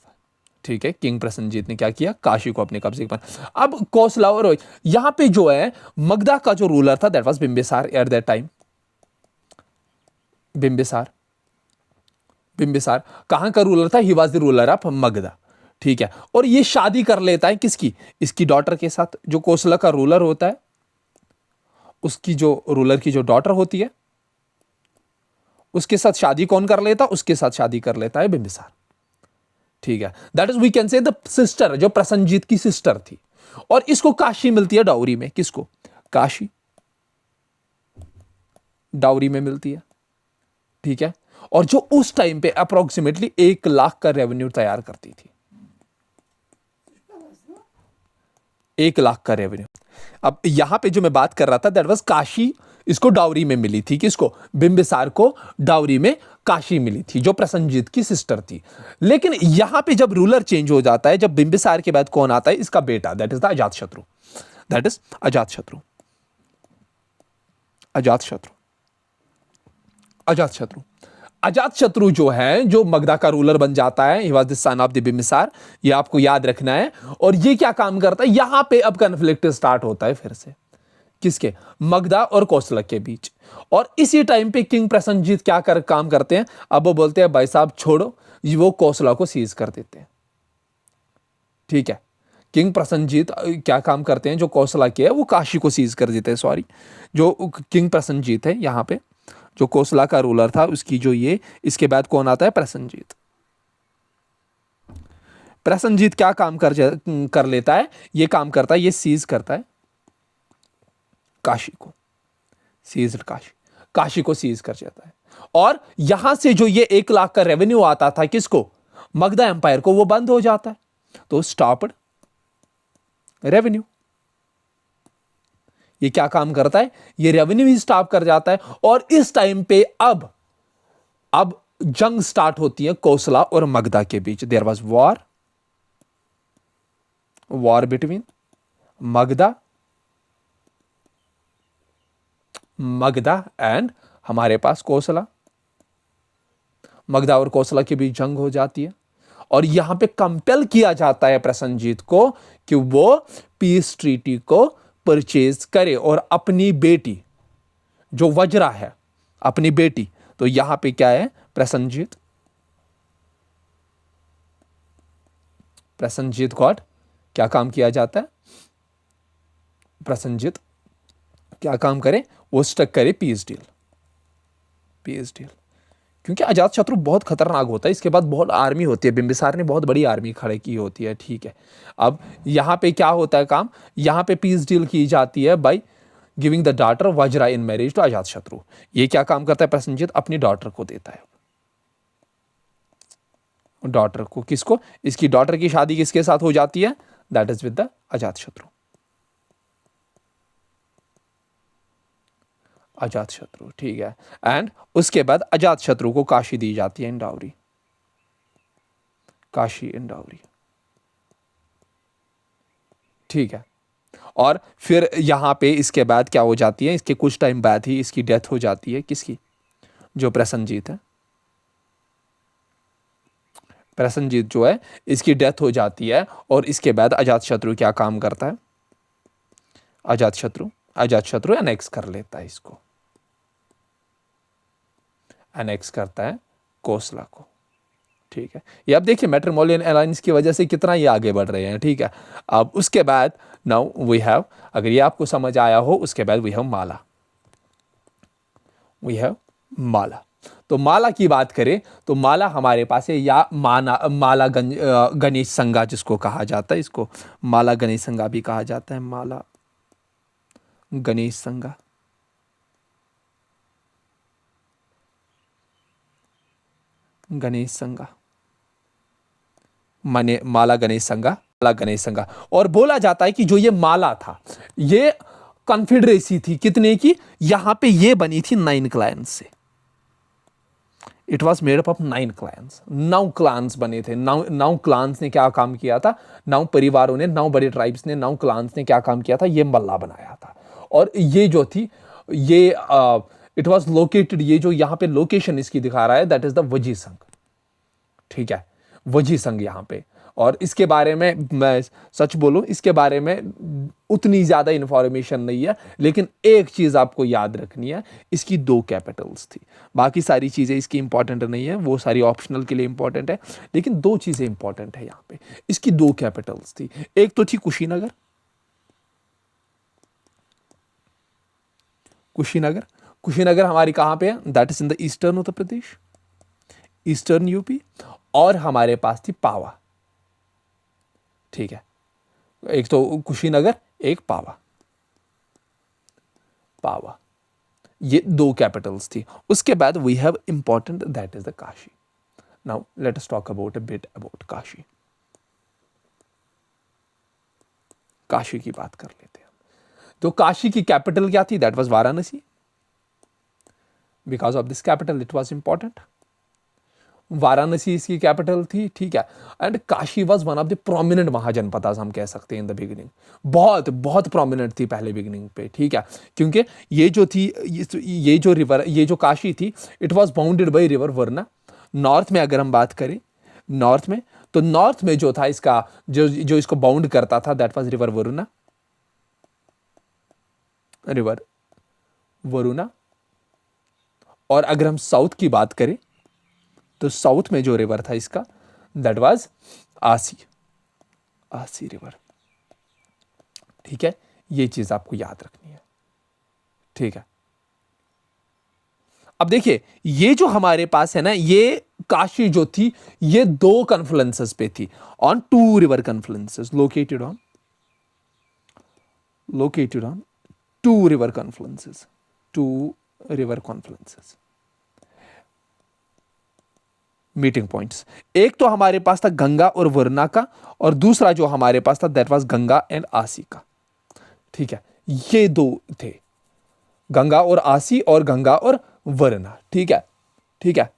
ठीक है, किंग प्रसन्नजीत ने क्या किया? काशी को अपने कब्जे में। अब कौशला और यहां पे जो है मगधा का जो रूलर था that was Bimbisara eight that time. Bimbisara, Bimbisara कहां का रूलर था? He was the ruler of Magadha. ठीक है, और ये शादी कर लेता है किसकी? इसकी डॉटर के साथ। जो कौशला का रूलर होता है उसकी जो रूलर की जो डॉटर होती है उसके साथ शादी कौन कर लेता? उसके साथ शादी कर लेता है बिंबिसार। ठीक है, that is we can say the sister, जो प्रसन्नजीत की सिस्टर थी, और इसको काशी मिलती है डाउरी में। किसको? काशी डाउरी में मिलती है। ठीक है, और जो उस टाइम पे अप्रोक्सीमेटली 1 लाख का रेवेन्यू तैयार करती थी। 1 लाख का रेवेन्यू। अब यहां पे जो मैं बात कर रहा था दैट वाज काशी, इसको डाउरी में मिली थी। किसको? बिंबिसार को डाउरी में काशी मिली थी, जो प्रसन्नजीत की सिस्टर थी। लेकिन यहां पे जब रूलर चेंज हो जाता है, जब बिंबिसार के बाद कौन आता है? इसका बेटा, that is the Ajatashatru, that is Ajatashatru. Ajatashatru. अजात शत्रु, अजात शत्रु जो है, जो मगधा का रूलर बन जाता है, he was the son of the Bimbisara, ये आपको याद रखना है। और ये क्या काम करता है, यहां पे अब कन्फ्लिक्ट स्टार्ट होता है फिर से, किसके, मगधा और कौशलक के बीच। और इसी टाइम पे किंग प्रसन्नजीत क्या काम करते हैं, अब वो बोलते हैं भाई साहब छोड़ो, वो कौशला को सीज कर देते हैं। ठीक है, किंग प्रसन्नजीत क्या काम करते हैं, जो कौशला के है वो काशी को सीज कर देते हैं। सॉरी, जो किंग प्रसन्नजीत है यहाँ पे, जो कौशला का रूलर था, उसकी जो ये, इसके बाद कौन आता है, प्रसन्नजीत। प्रसन्नजीत क्या काम कर लेता है, ये काम करता है, ये सीज करता है काशी को, सीज काशी, काशी को सीज कर जाता है। और यहां से जो ये 1 लाख का रेवेन्यू आता था किसको, मगधा एम्पायर को, वो बंद हो जाता है। तो स्टॉप्ड रेवेन्यू, ये क्या काम करता है, ये रेवेन्यू ही स्टॉप कर जाता है। और इस टाइम पे अब जंग स्टार्ट होती है कौशला और मगधा के बीच। There was war between Magadha and हमारे पास कौशला। मगधा और कौशला के बीच जंग हो जाती है। और यहां पे कंपेल किया जाता है प्रसन्नजीत को कि वो पीस ट्रीटी को परचेज करे और अपनी बेटी जो वज्रा है, अपनी बेटी, तो यहां पे क्या है, प्रसन्नजीत गॉड क्या काम किया जाता है, प्रसन्नजीत क्या काम करे, वो स्टक करे पीस डील। क्योंकि अजात शत्रु बहुत खतरनाक होता है, इसके बाद बहुत आर्मी होती है, बिंबिसार ने बहुत बड़ी आर्मी खड़े की होती है। ठीक है, अब यहां पे क्या होता है काम, यहां पे पीस डील की जाती है by giving the daughter Vajra in marriage to Ajatashatru. ये क्या काम करता है, प्रसन्नजीत अपनी डॉटर को देता है। डॉटर को, किसको, इसकी डॉटर की शादी किसके साथ हो जाती है, दैट इज विद द अजात शत्रु। अजात शत्रु, ठीक है। एंड उसके बाद अजात शत्रु को काशी दी जाती है इन डाउरी, काशी इन डाउरी। ठीक है, और फिर यहां पे इसके बाद क्या हो जाती है, इसके कुछ टाइम बाद ही इसकी डेथ हो जाती है, किसकी, जो प्रसन्नजीत है, प्रसन्नजीत जो है, इसकी डेथ हो जाती है। और इसके बाद अजात शत्रु क्या काम करता है, अजात शत्रु एनेक्स कर लेता है इसको, एनेक्स करता है कोसला को। ठीक है, ये अब देखिए मैट्रिमोनियल अलायंस की वजह से कितना ये आगे बढ़ रहे हैं। ठीक है, अब उसके बाद नाउ वी हैव, अगर ये आपको समझ आया हो, उसके बाद वी हैव माला। तो माला की बात करें तो माला हमारे पास है, या माला गणेश संगा जिसको कहा जाता है, इसको माला गणेश संगा भी कहा जाता है, माला गणेश संगा। गणेश संगा माने माला गणेश संगा, माला गणेश संगा। और बोला जाता है कि जो ये माला था, ये कॉन्फेडरेसी थी कितने की, यहां पे ये बनी थी 9 क्लैंस से। It was made up of 9 clans, 9 clans बने थे। 9 क्लान्स ने क्या काम किया था, 9 परिवारों ने, 9 बड़े ट्राइब्स ने, 9 क्लान्स ने क्या काम किया था, ये मल्ला बनाया था। और ये जो थी, ये इट वॉज लोकेटेड, ये जो यहाँ पे लोकेशन इसकी दिखा रहा है, दैट इज द वजी संघ। ठीक है, वजी संघ यहाँ पे। और इसके बारे में मैं सच बोलूं, इसके बारे में उतनी ज्यादा इंफॉर्मेशन नहीं है, लेकिन एक चीज आपको याद रखनी है, इसकी 2 कैपिटल्स थी। बाकी सारी चीजें इसकी इंपॉर्टेंट नहीं है, वो सारी ऑप्शनल के लिए इंपॉर्टेंट है, लेकिन 2 चीजें इंपॉर्टेंट है यहाँ पे। इसकी 2 कैपिटल्स थी, एक तो थी कुशीनगर, कुशीनगर हमारी कहां पे है, that is in the eastern Uttar Pradesh, eastern UP. और हमारे पास थी पावा। ठीक है, एक तो कुशीनगर, एक पावा, ये 2 कैपिटल्स थी। उसके बाद we have important, that is the Kashi. Now let us talk about a bit about Kashi. Kashi की बात कर लेते हैं। तो काशी की कैपिटल क्या थी, that was Varanasi. Because of this capital it was important. Varanasi इसकी कैपिटल थी, ठीक है। And Kashi was one of the prominent mahajanapada, हम कह सकते हैं इन द बिगिनिंग, बहुत बहुत प्रोमिनेंट थी पहले बिगिनिंग पे, ठीक है। क्योंकि ये जो थी, ये जो रिवर, ये जो काशी थी, it was bounded by river वरना। नॉर्थ में अगर हम बात करें, नॉर्थ में, तो नॉर्थ में जो था इसका, जो जो इसको बाउंड करता था, that was river Varuna, river Varuna. और अगर हम साउथ की बात करें, तो साउथ में जो रिवर था इसका, दैट वाज आसी, आसी रिवर, ठीक है। ये चीज आपको याद रखनी है, ठीक है। अब देखिए, ये जो हमारे पास है ना, ये काशी जो थी, ये दो कन्फ्लुएंसेस पे थी, on two river confluences, located on two river confluences, two river confluences, meeting points. एक तो हमारे पास था गंगा और वरुणा का, और दूसरा जो हमारे पास था, दैट वाज गंगा एंड आसी का, ठीक है। ये दो थे, गंगा और आसी, और गंगा और वरुणा, ठीक है, ठीक है।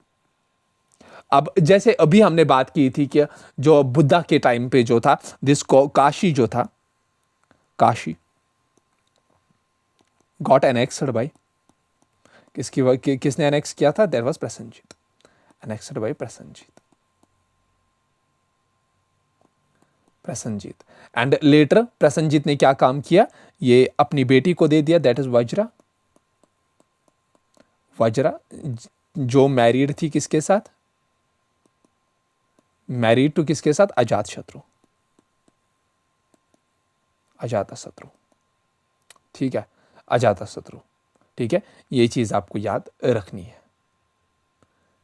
अब जैसे अभी हमने बात की थी कि जो बुद्धा के टाइम पे जो था, जिसको काशी जो था, काशी गॉट एनेक्स्ड बाय, किसने एनेक्स किया था? That was Prasenjit, annexed by Prasenjit, Prasenjit. And later Prasenjit ने क्या काम किया, ये अपनी बेटी को दे दिया, दैट इज वज्रा, वज्रा, जो मैरिड थी किसके साथ, मैरिड टू किसके साथ, अजात शत्रु, अजाता शत्रु, ठीक है, अजाता शत्रु, ठीक है। ये चीज आपको याद रखनी है,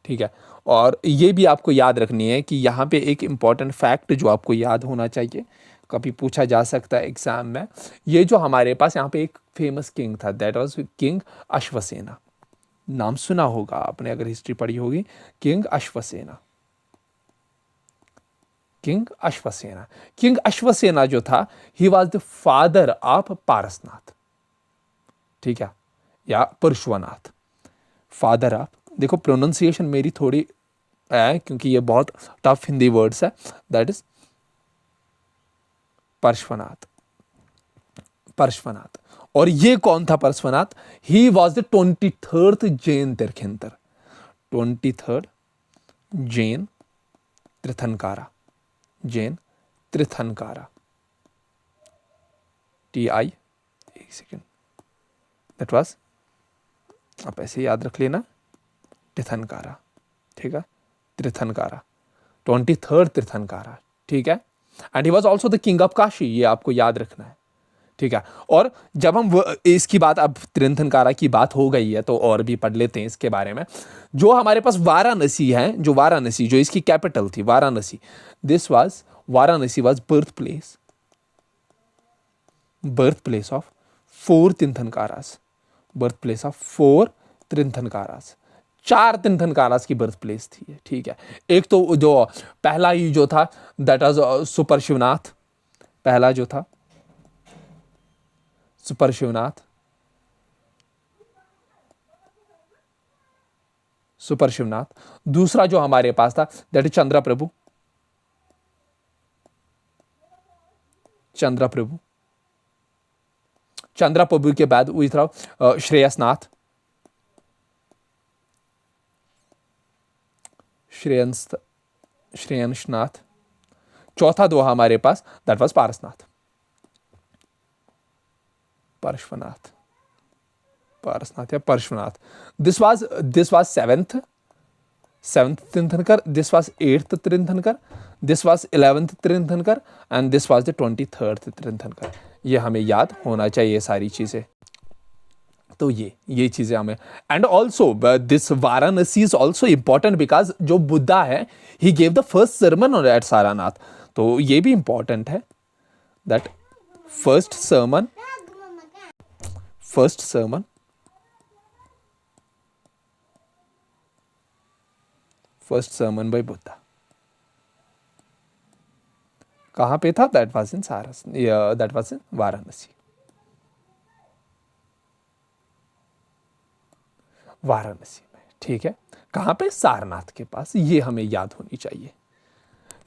ठीक है। और ये भी आपको याद रखनी है कि यहाँ पे एक इंपॉर्टेंट फैक्ट जो आपको याद होना चाहिए, कभी पूछा जा सकता है एग्जाम में, ये जो हमारे पास यहाँ पे एक फेमस किंग था, दैट वाज किंग अश्वसेना। नाम सुना होगा आपने अगर हिस्ट्री पढ़ी होगी, किंग अश्वसेना, किंग अश्वसेना। किंग अश्वसेना जो था, he was the father of Parasnath, ठीक है, या परशुनाथ, फादर ऑफ, देखो प्रोनाउंसिएशन मेरी थोड़ी है क्योंकि ये बहुत टफ हिंदी वर्ड्स है, दैट इज पार्श्वनाथ, पार्श्वनाथ। और ये कौन था Parshvanath? He was the 23rd Jain तीर्थंकर, 23rd जैन तीर्थंकारा, जैन तीर्थंकारा, TI, एक सेकेंड, दैट वाज, आप ऐसे याद रख लेना, तीर्थंकारा, ठीक है, तीर्थंकारा, 23rd तीर्थंकारा, ठीक है। And he was also the king of Kashi, ये आपको याद रखना है, ठीक है। और जब हम इसकी बात, अब तीर्थंकारा की बात हो गई है तो और भी पढ़ लेते हैं इसके बारे में। जो हमारे पास वाराणसी है, जो वाराणसी, जो इसकी कैपिटल थी Varanasi, this was, Varanasi was birth place of 4 Tirthankaras, birth place of 4 Tirthankaras, 4 Tirthankaras की बर्थ प्लेस थी, ठीक है। एक तो जो पहला ही जो था, दैट वाज सुपर शिवनाथ, पहला जो था सुपर शिवनाथ, सुपर शिवनाथ। दूसरा जो हमारे पास था, दैट इज चंद्र प्रभु, चंद्र प्रभु। चंद्र प्रभु के बाद हुई था श्रेयसनाथ, श्रेयंसनाथ। चौथा दो हमारे पास, दैट वाज पारसनाथ, पार्श्वनाथ, पारसनाथ या पार्श्वनाथ। दिस वाज सेवेंथ तीर्थंकर, दिस वाज 8th तीर्थंकर, दिस वाज 11th तीर्थंकर, and this was the 23rd तीर्थंकर। ये हमें याद होना चाहिए सारी चीजें, तो ये चीजें हमें। And also this Varanasi is also important because जो बुद्धा है, he gave the first sermon at Sarnath, तो ये भी इंपॉर्टेंट है, that first sermon, first sermon, first sermon by Buddha कहां पे था? That was in Saras, that was in Varanasi, Varanasi में, ठीक है। कहाँ पे? सारनाथ के पास। ये हमें याद होनी चाहिए,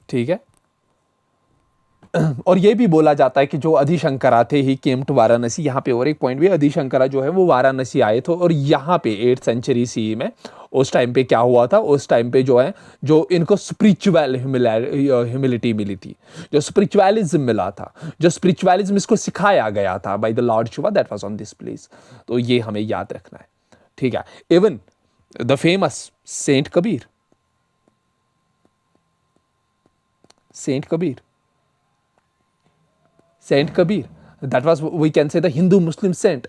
ठीक है। और ये भी बोला जाता है कि जो आदिशंकरा थे ही केम टू वाराणसी। यहाँ पे और एक पॉइंट भी, आदिशंकरा जो है वो वाराणसी आए थे, और यहाँ पे 8th सेंचुरी सी में उस टाइम पे क्या हुआ था, उस टाइम पे जो है जो इनको स्पिरिचुअल ह्यूमिलिटी मिली थी, जो स्पिरिचुअलिज्म मिला था, जो स्पिरिचुअलिज्म इसको सिखाया गया था by the lord Shiva, that was on this place. तो ये हमें याद रखना है, ठीक है। Even the famous saint Kabir, saint Kabir, Saint Kabir. That was, we can say, the Hindu Muslim saint.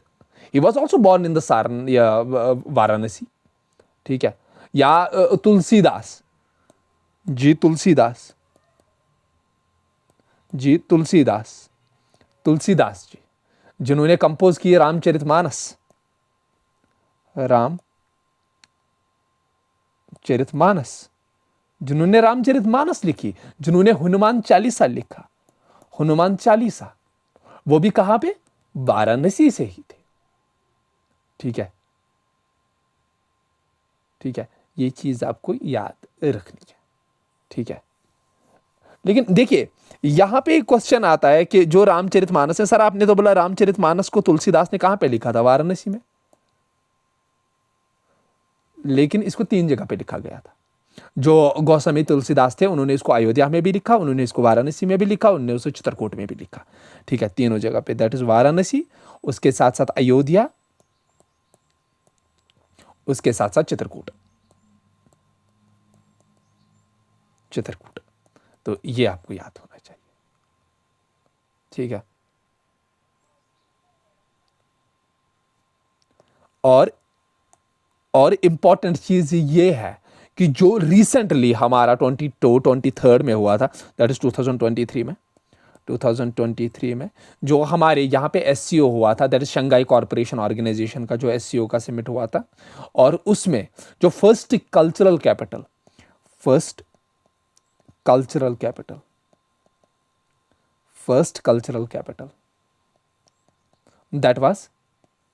He was also born in the Varanasi. ठीक है। या तुलसीदास जी, तुलसीदास जी, तुलसीदास, तुलसीदास जी, जिन्होंने कंपोज किए रामचरितमानस, रामचरितमानस, जिन्होंने रामचरितमानस लिखी, जिन्होंने हनुमान चालीसा लिखा, हनुमान चालीसा, वो भी कहां पे? वाराणसी से ही थे, ठीक है, ठीक है। ये चीज आपको याद रखनी है, ठीक है। लेकिन देखिए यहां पे एक क्वेश्चन आता है कि जो रामचरितमानस है, सर आपने तो बोला रामचरितमानस को तुलसीदास ने कहां पे लिखा था? वाराणसी में। लेकिन इसको 3 जगह पे लिखा गया था। जो गौस्वामी तुलसीदास थे उन्होंने इसको अयोध्या में भी लिखा, उन्होंने इसको वाराणसी में भी लिखा, उन्होंने उसको चित्रकूट में भी लिखा, ठीक है। तीनों जगह पे, दैट इज वाराणसी, उसके साथ साथ अयोध्या, उसके साथ साथ चित्रकूट, चित्रकूट। तो ये आपको याद होना चाहिए, ठीक है। और इंपॉर्टेंट चीज ये है कि जो रिसेंटली हमारा 23rd में हुआ था, दैट इज 2023 में, 2023 में जो हमारे यहाँ पे एससीओ हुआ था, that is Shanghai corporation organisation का जो एससीओ का समिट हुआ था, और उसमें जो first cultural capital, first cultural capital, first cultural capital, that was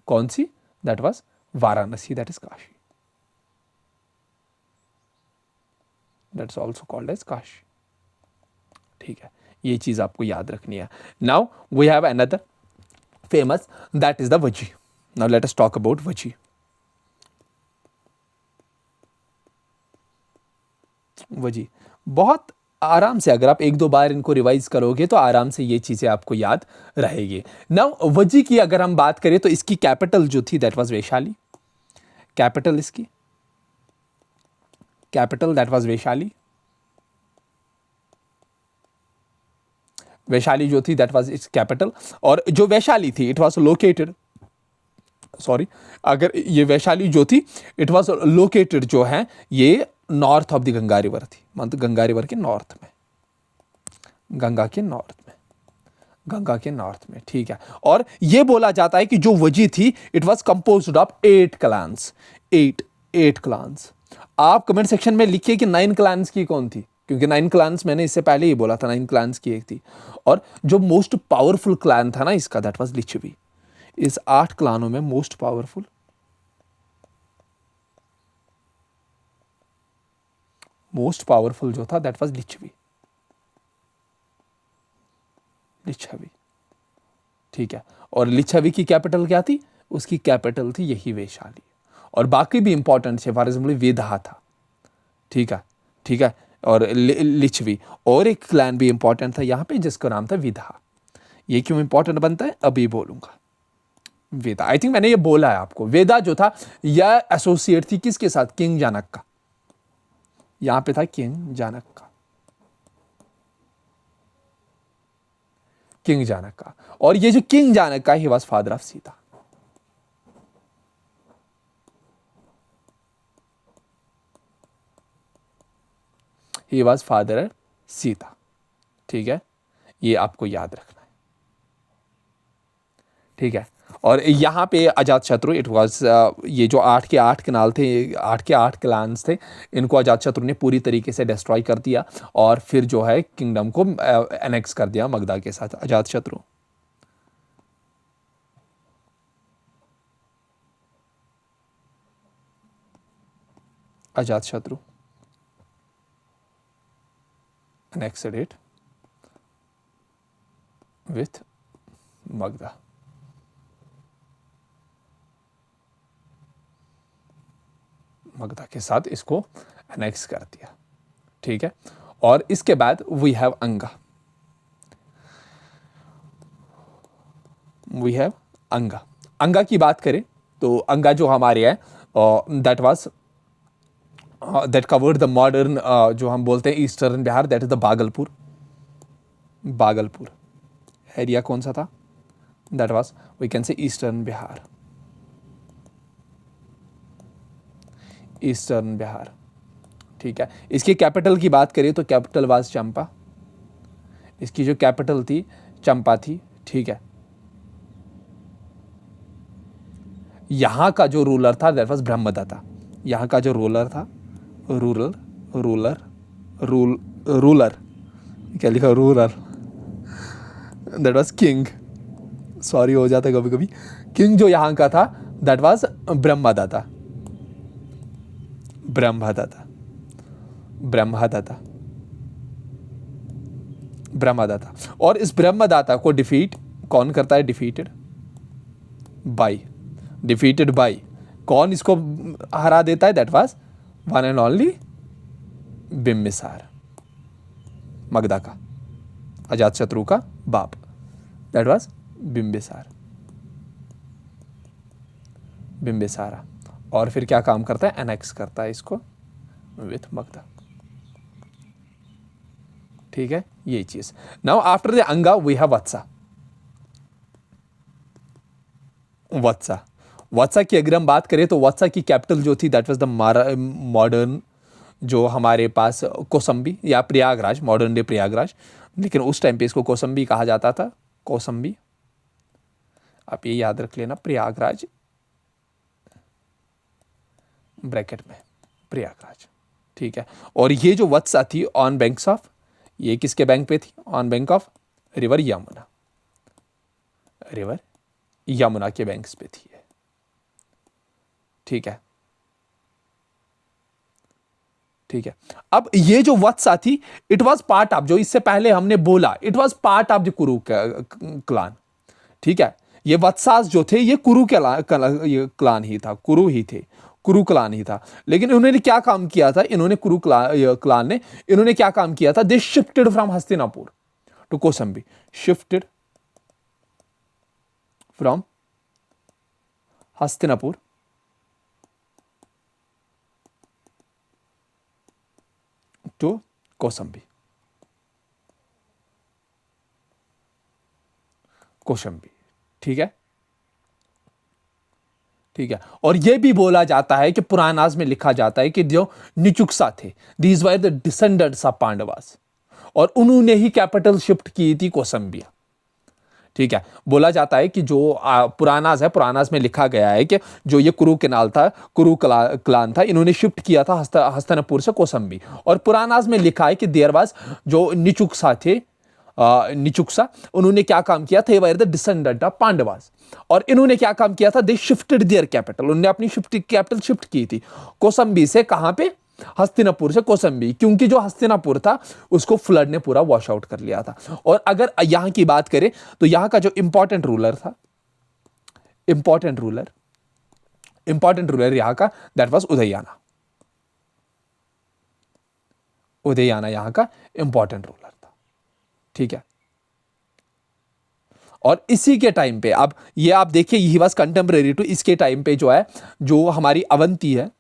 कौन सी? That was Varanasi, that is Kashi, that's also called as Kashi, ठीक है। ये चीज आपको याद रखनी है। Now we have another famous, that is the Vajji. Now let us talk about Vajji. Vajji बहुत आराम से, अगर आप 1-2 बार इनको रिवाइज करोगे तो आराम से ये चीजें आपको याद रहेगी। नाउ वजी की अगर हम बात करें तो इसकी कैपिटल जो थी दैट वाज वैशाली, कैपिटल इसकी, capital that was Vaishali, Vaishali जो थी दैट वाज इट्स कैपिटल। और जो वैशाली थी इट वाज लोकेटेड, सॉरी, अगर ये वैशाली जो थी इट वाज लोकेटेड जो है ये north of the Ganga river थी, मतलब गंगा रिवर के नॉर्थ में, गंगा के नॉर्थ में, गंगा के नॉर्थ में, ठीक है। और ये बोला जाता है कि जो वजी थी it was composed of 8 clans, 8 clans. आप कमेंट सेक्शन में लिखिए कि 9 क्लान्स की कौन थी, क्योंकि 9 क्लान्स मैंने इससे पहले ही बोला था, 9 क्लान्स की एक थी। और जो मोस्ट पावरफुल क्लान था ना इसका, दैट वाज लिच्छवी। इस 8 क्लानों में मोस्ट पावरफुल, मोस्ट पावरफुल जो था दैट वाज लिच्छवी, लिच्छवी, ठीक है। और लिच्छवी की कैपिटल क्या थी? उसकी कैपिटल थी यही वैशाली। और बाकी भी इंपॉर्टेंट थे, फॉर एग्जाम्पल वेदहा था, ठीक है, ठीक है। और लिच्छवी, और एक क्लैन भी इंपॉर्टेंट था यहाँ पे जिसका नाम था विधा। ये क्यों इंपॉर्टेंट बनता है अभी बोलूंगा। वेदा, आई थिंक मैंने ये बोला है आपको, वेदा जो था यह एसोसिएट थी किसके साथ? किंग जानक का, यहां पे था किंग जानक का, किंग जानक का। और ये जो किंग जानक का, he was father of Sita, he was father Sita, ठीक है। ये आपको याद रखना है, ठीक है। और यहाँ पे अजात शत्रु, इट वाज, ये जो 8 के 8 कनाल थे, 8 के 8 क्लान्स थे, इनको अजात शत्रु ने पूरी तरीके से डिस्ट्रॉय कर दिया, और फिर जो है किंगडम को एनेक्स कर दिया मगधा के साथ, अजात शत्रु। Ajatashatru annexed it with Magadha. Magadha के साथ इसको एनेक्स कर दिया, ठीक है। और इसके बाद वी हैव अंगा। वी हैव अंगा। अंगा की बात करें तो अंगा जो हमारे है that was that covered the modern जो हम बोलते हैं eastern Bihar, that is the Bhagalpur. Bhagalpur area कौन सा था? That was we can say eastern Bihar. Eastern Bihar, ठीक है। इसकी कैपिटल की बात करें तो कैपिटल वाज चंपा। इसकी जो कैपिटल थी चंपा थी, ठीक है। यहां का जो रूलर था दैट वाज ब्रह्मदत्ता। यहां का जो रूलर था, रूलर क्या लिखा, ruler, that was king. Sorry हो जाता है कभी कभी। किंग जो यहां का था दैट वाज ब्रह्मदत्ता। ब्रह्मदत्ता, ब्रह्मदत्ता, ब्रह्मदत्ता। और इस ब्रह्मदत्ता को डिफीट कौन करता है? डिफीटेड बाय कौन इसको हरा देता है? That was one and only Bimbisara, Magadha का, अजातशत्रु का बाप। That was Bimbisara, Bimbisara. और फिर क्या काम करता है? एनेक्स करता है इसको विथ मगधा, ठीक है। यही चीज। नाउ आफ्टर द अंगा वी हैव वत्सा। वत्सा, वत्सा की अगर हम बात करें तो वत्सा की कैपिटल जो थी दैट वाज द मॉडर्न जो हमारे पास कौसंबी या प्रयागराज, मॉडर्न डे प्रयागराज, लेकिन उस टाइम पे इसको कौसंबी कहा जाता था। कौसंबी, आप ये याद रख लेना, प्रयागराज ब्रैकेट में प्रयागराज, ठीक है। और ये जो वत्सा थी ऑन बैंक्स ऑफ, ये किसके बैंक पे थी? On bank of river Yamuna. River Yamuna के बैंक्स पे थी, ठीक है, ठीक है। अब ये जो वत्सा थी इट वाज पार्ट ऑफ, जो इससे पहले हमने बोला, it was part of the कुरु क्लान, ठीक है। ये वत्सास जो थे ये कुरु क्लान ही था, कुरु ही थे, कुरु क्लान ही था। लेकिन इन्होंने क्या काम किया था? इन्होंने कुरु क्लान ने इन्होंने क्या काम किया था? They shifted from Hastinapur to Kausambi. Shifted from Hastinapur to Kausambi, Kaushambi, ठीक है, ठीक है। और यह भी बोला जाता है कि पुराणास में लिखा जाता है कि जो निचुक्सा थे, these were the descendants of Pandavas, और उन्होंने ही कैपिटल शिफ्ट की थी कौसंबिया, ठीक है। बोला जाता है कि जो पुराणास है, पुराणास में लिखा गया है कि जो ये कुरु केनाल था, कुरु क्लान था, इन्होंने शिफ्ट किया था हस्तिनापुर से कौसंबी। और पुराणास में लिखा है कि देरवास जो निचुक्सा थे, निचुक्सा, उन्होंने क्या काम किया था? Were the descendant of Pandavas. और इन्होंने क्या काम किया था? दे शिफ्टेड देयर कैपिटल, उन्होंने अपनी कैपिटल शिफ्ट की थी कौसंबी से, कहां पे? हस्तिनापुर से कौसंबी, क्योंकि जो हस्तिनापुर था उसको फ्लड ने पूरा वॉश आउट कर लिया था। और अगर यहां की बात करें तो यहां का जो इंपॉर्टेंट रूलर था, इंपॉर्टेंट रूलर यहां का दैट वाज उदययाना। उदययाना यहां का इंपॉर्टेंट रूलर था, ठीक है। और इसी के टाइम पे, अब ये आप देखिए, ही वाज कंटेम्परेरी टू, इसके टाइम पे जो है, जो हमारी अवंती है,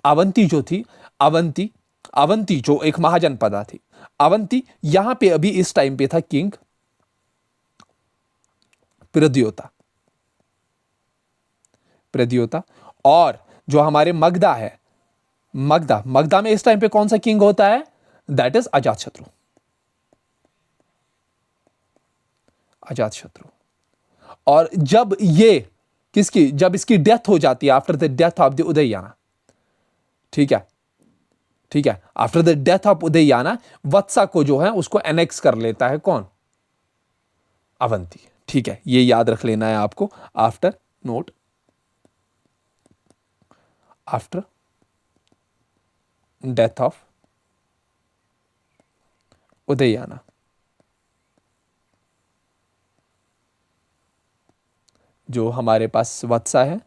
अवंती जो थी, अवंती जो एक महाजनपदा थी, अवंती, यहां पे अभी इस टाइम पे था किंग प्रद्योता। प्रद्योता। और जो हमारे मगधा है, मगधा में इस टाइम पे कौन सा किंग होता है? That is Ajatashatru. अजातशत्रु। और जब ये किसकी, जब इसकी डेथ हो जाती है, after the death of the Udayana, ठीक है, ठीक है, after the death of Udayana, Vatsa को जो है उसको एनेक्स कर लेता है कौन? अवंती, ठीक है। ये याद रख लेना है आपको। After note, after death of Udayana. जो हमारे पास वत्सा है,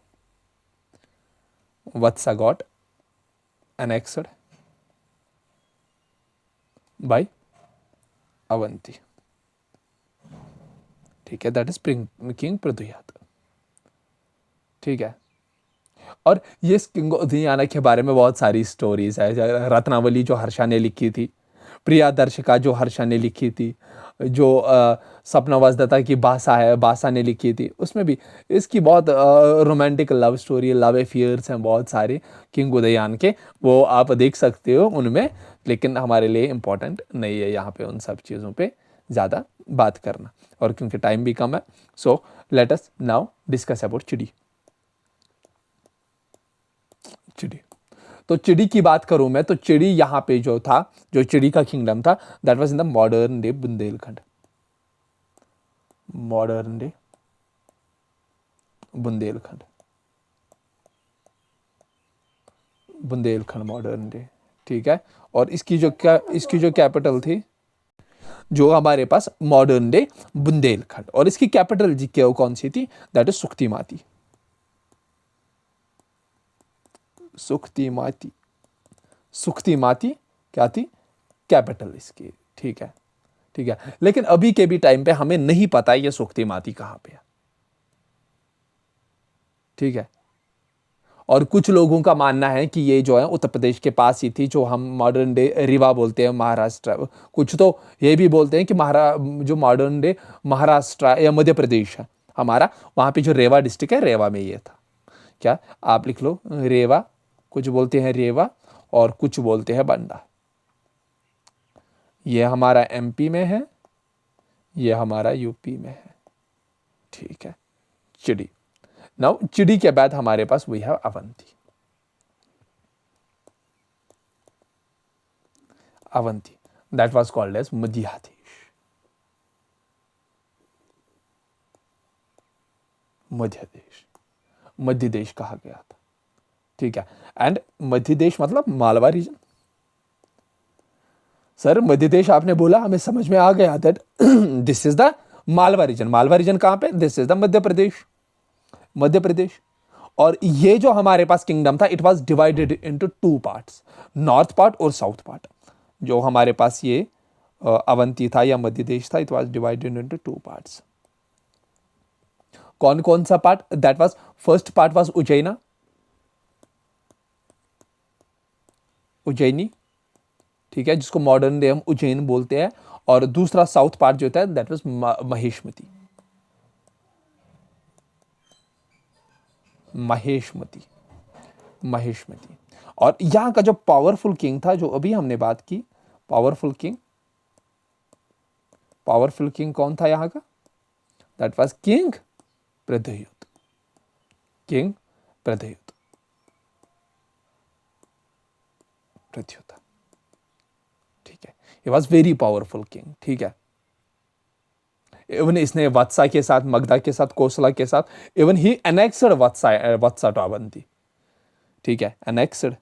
Vatsa got annexed by Avanti. ठीक है, दैट इज किंग पृथ्वीनाथ। ठीक है, और ये किंग उदयना के बारे में बहुत सारी स्टोरीज है। रत्नावली जो हर्षा ने लिखी थी, प्रियादर्शिका जो हर्षा ने लिखी थी, जो सपनावसदत्ता की बासा है, बासा ने लिखी थी, उसमें भी इसकी बहुत romantic love story, love affairs हैं बहुत सारे किंग उदयन के, वो आप देख सकते हो उनमें। लेकिन हमारे लिए इम्पोर्टेंट नहीं है यहाँ पे उन सब चीज़ों पे ज़्यादा बात करना, और क्योंकि टाइम भी कम है, so let us now discuss about चिड़ी। चिड़ी, तो चिड़ी की बात करूं मैं, तो चिड़ी यहाँ पे जो था, जो चिड़ी का किंगडम था, that was in the modern day Bundelkhand. Modern day Bundelkhand, Bundelkhand modern day. ठीक है, और इसकी जो कैपिटल थी, जो हमारे पास मॉडर्न डे बुंदेलखंड, और इसकी कैपिटल जी क्या कौन सी थी, दैट इज सुख्तीमाती। सुख्तीमाती, सुख्तीमाती क्या थी कैपिटल इसकी। ठीक है, ठीक है, लेकिन अभी के भी टाइम पे हमें नहीं पता ये सुख्तीमाती कहां पे है। ठीक है, और कुछ लोगों का मानना है कि ये जो है उत्तर प्रदेश के पास ही थी, जो हम मॉडर्न डे रीवा बोलते हैं, महाराष्ट्र। कुछ तो ये भी बोलते हैं कि जो मॉडर्न डे महाराष्ट्र या मध्य प्रदेश है हमारा, वहाँ पे जो रेवा डिस्ट्रिक्ट है, रेवा में ये था। क्या आप लिख लो रेवा, कुछ बोलते हैं रेवा और कुछ बोलते हैं बंडा। ये हमारा एमपी में है, ये हमारा यूपी में है। ठीक है, चिड़ी। नाउ चिड़ी के बाद हमारे पास we have Avanti. Avanti, that was called as Madhya Desh. Madhya Desh, Madhya देश कहा गया था। ठीक है, एंड मध्य देश मतलब मालवा रीजन। सर मध्य देश आपने बोला, हमें समझ में आ गया that this is the Malwa region. Malwa region कहां पे, this is the Madhya Pradesh, Madhya Pradesh. और ये जो हमारे पास किंगडम था, it was divided into two parts, north part और साउथ पार्ट। जो हमारे पास ये अवंती था या मध्य देश था, it was divided into two parts. कौन कौन सा part, that was first part was Ujjaina, Ujjaini. ठीक है, जिसको मॉडर्न डे हम उज्जैन बोलते हैं। और दूसरा साउथ पार्ट जो होता है, दैट वाज महेशमती, महेशमती, महेशमती। और यहां का जो पावरफुल किंग था, जो अभी हमने बात की, पावरफुल किंग, पावरफुल किंग कौन था यहां का, that was king Pradyut, king Pradyut, Pradyut. ठीक है, he was very powerful king. ठीक है, इवन इसने वत्सा के साथ, मगधा के साथ, कोसला के साथ, इवन ही एनेक्सड वत्सा, वत्सा टू अवंती। ठीक है, एनेक्सड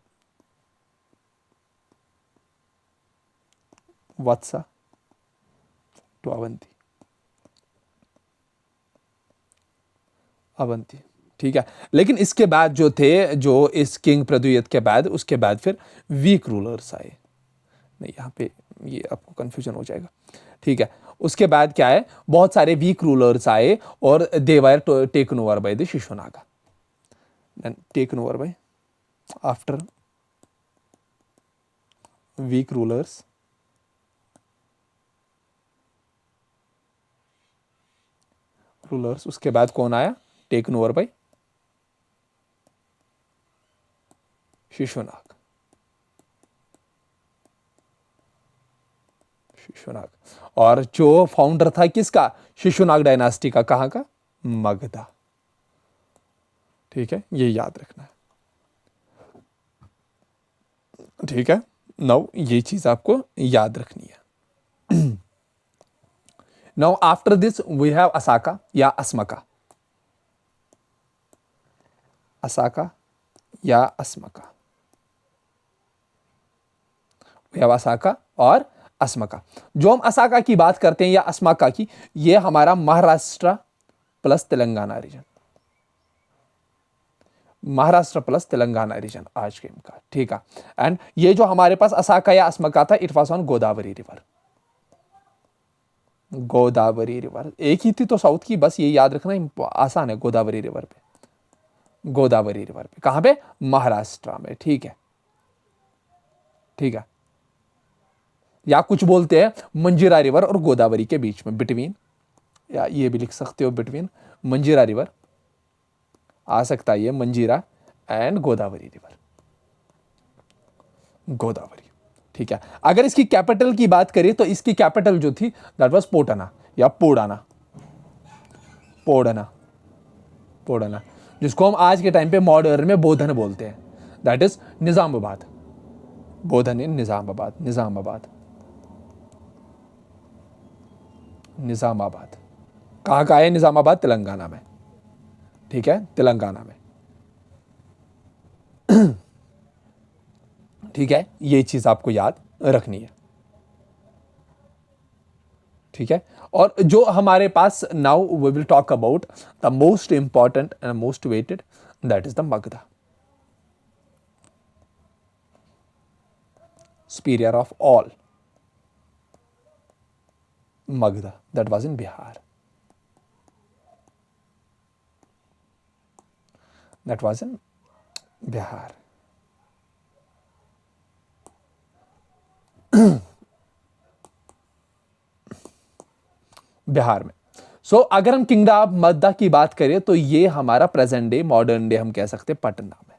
वत्सा टू अवंती, अवंती। ठीक है, लेकिन इसके बाद जो थे, जो इस किंग प्रद्युत के बाद, उसके बाद फिर वीक रूलर्स आए। नहीं, यहाँ पे ये आपको कंफ्यूजन हो जाएगा। ठीक है, उसके बाद क्या है, बहुत सारे वीक रूलर्स आए, और they were taken over by the Shishunaga, then taken over by, after weak rulers, rulers, उसके बाद कौन आया, taken over by Shishunag, Shishunag. और जो फाउंडर था किसका, शिशुनाग डायनास्टी का, कहां का, मगधा। ठीक है, ये याद रखना है। ठीक है, नाउ ये चीज आपको याद रखनी है। Now after this we have Assaka या अस्मका, असाका या अस्मका, वी हैव असाका और अस्मका। जो हम असाका की बात करते हैं या अस्मका की, ये हमारा Maharashtra plus Telangana region, Maharashtra plus Telangana region आज के का, ठीक है। एंड ये जो हमारे पास असाका या अस्मका था, it was on Godavari river, Godavari river एक ही थी तो साउथ की, बस ये याद रखना आसान है, गोदावरी रिवर पे, गोदावरी रिवर पे कहां पे, महाराष्ट्र में, ठीक है, ठीक है। या कुछ बोलते हैं मंजीरा रिवर और गोदावरी के बीच में, बिटवीन, या ये भी लिख सकते हो बिटवीन मंजीरा रिवर, आ सकता है ये मंजीरा एंड गोदावरी रिवर, गोदावरी, ठीक है। अगर इसकी कैपिटल की बात करें तो इसकी कैपिटल जो थी दैट वाज पोटना या पोडाना, पोडना, पोडना, जिसको हम आज के टाइम पे मॉडर्न में बोधन बोलते हैं, दैट इज निजामाबाद, बोधन इन निजामाबाद, निजामाबाद, निजामाबाद कहाँ का है निजामाबाद, तेलंगाना में, ठीक है, तेलंगाना में, ठीक है। ये चीज आपको याद रखनी है, ठीक है। और जो हमारे पास now we will talk about the most important and most weighted, that is the Magadha, superior of all, Magda, that was in Bihar, that was in Bihar, Bihar में। सो अगर हम किंगडम ऑफ मगधा की बात करें तो ये हमारा प्रेजेंट डे, मॉडर्न डे हम कह सकते हैं पटना में,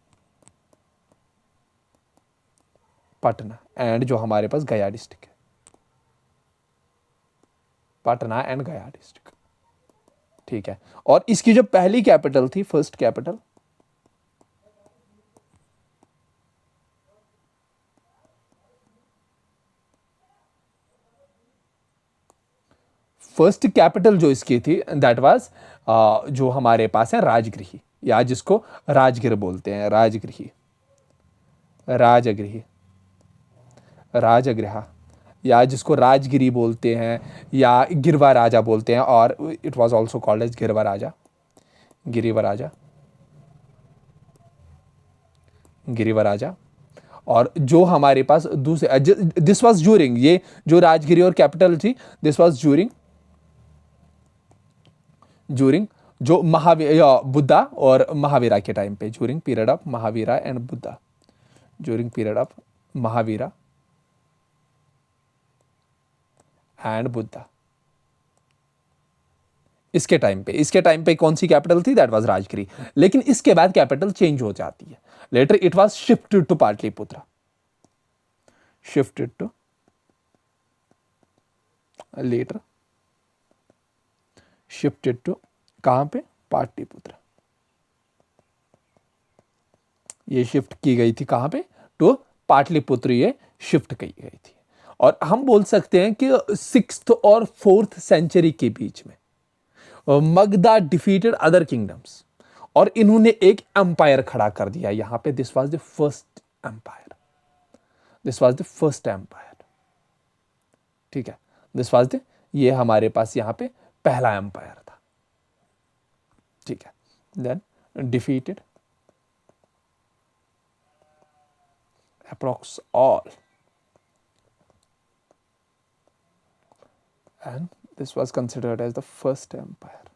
पटना एंड जो हमारे पास गया डिस्ट्रिक्ट है, पटना एंड गया डिस्ट्रिक्ट, ठीक है। और इसकी जो पहली कैपिटल थी, फर्स्ट कैपिटल, फर्स्ट कैपिटल जो इसकी थी दैट वाज जो हमारे पास है राजगृही, या जिसको राजगिर बोलते हैं, राजगृही, राजगृही, राजगृह, या जिसको राजगिरी बोलते हैं या गिरवा राजा बोलते हैं, और it was also called as गिरवा राजा, गिरिवा राजा, गिरिवा राजा। और जो हमारे पास दूसरे, दिस वाज ज्यूरिंग, ये जो राजगिरी और कैपिटल थी, दिस वाज ज्यूरिंग, ज्यूरिंग जो महावीर बुद्धा और महावीरा के टाइम पे, during period of Mahavira and Buddha, during period of Mahavira and Buddha, इसके टाइम पे कौन सी कैपिटल थी, दैट वाज राजगिरी। लेकिन इसके बाद कैपिटल चेंज हो जाती है, later it was shifted to Pataliputra, shifted to, later shifted to कहां पे, पाटलिपुत्र, ये शिफ्ट की गई थी कहां पे, टू पाटलिपुत्र, ये शिफ्ट की गई थी। और हम बोल सकते हैं कि 6th और 4th सेंचुरी के बीच में मगधा डिफीटेड अदर किंगडम्स, और इन्होंने एक एम्पायर खड़ा कर दिया यहां पे, this was the first empire, this was the first empire, ठीक है, दिस वाज द, ये हमारे पास यहां पे पहला एम्पायर था, ठीक है। Then defeated approx all, and this was considered as the first empire,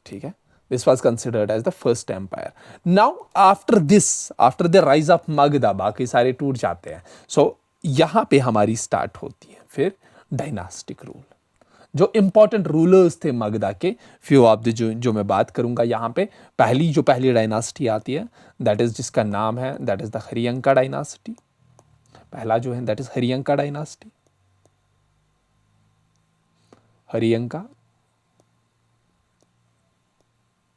ठीक है, this was considered as the first empire. Now after this, after the rise of Magadha, बाकी सारे टूट जाते हैं। so यहां पे हमारी स्टार्ट होती है फिर डायनास्टिक रूल, जो इंपॉर्टेंट रूलर्स थे मगधा के, फ्यू ऑफ द जो मैं बात करूंगा यहां पे। जो पहली डायनास्टी आती है, दैट इज, जिसका नाम है that is the Haryanka dynasty, पहला जो है that is Haryanka dynasty, Haryanka,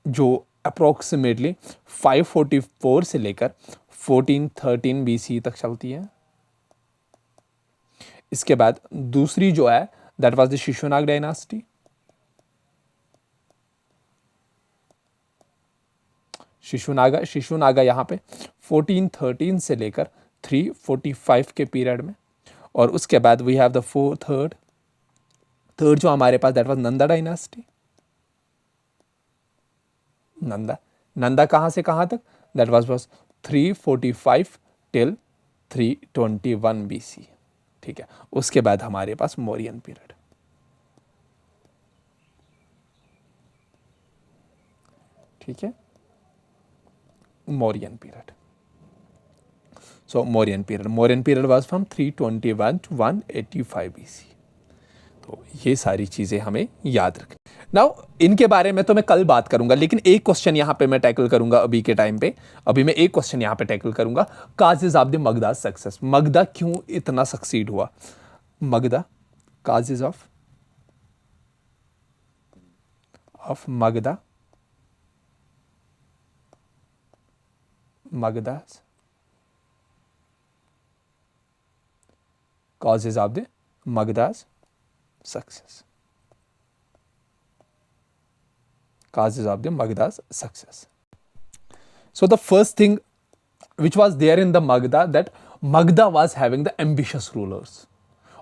जो अप्रोक्सीमेटली 544 से लेकर 1413 बीसी तक चलती है। इसके बाद दूसरी जो है that was the Shishunag dynasty, Shishunaga यहाँ पे 1413 से लेकर 345 के पीरियड में। और उसके बाद वी हैव द थर्ड जो हमारे पास, that was Nanda dynasty. Nanda कहाँ से कहाँ तक, दैट वाज 345 टिल 321 BC। ठीक है, उसके बाद हमारे पास मौर्यन पीरियड। ठीक है, Mauryan period. So Mauryan period was from 321 to 185 BC। तो ये सारी चीजें हमें याद रखें। नाउ इनके बारे में तो मैं कल बात करूंगा, लेकिन एक क्वेश्चन यहां पे मैं टैकल करूंगा अभी के टाइम पे। अभी मैं एक क्वेश्चन यहां पे टैकल करूंगा, causes of the Magadha success. Magadha क्यों इतना सक्सीड हुआ? Magadha, causes of Magadha causes of the Magadha's success. Causes of the Magadha's success. So the first thing which was there in the Magadha, that Magadha was having the ambitious rulers.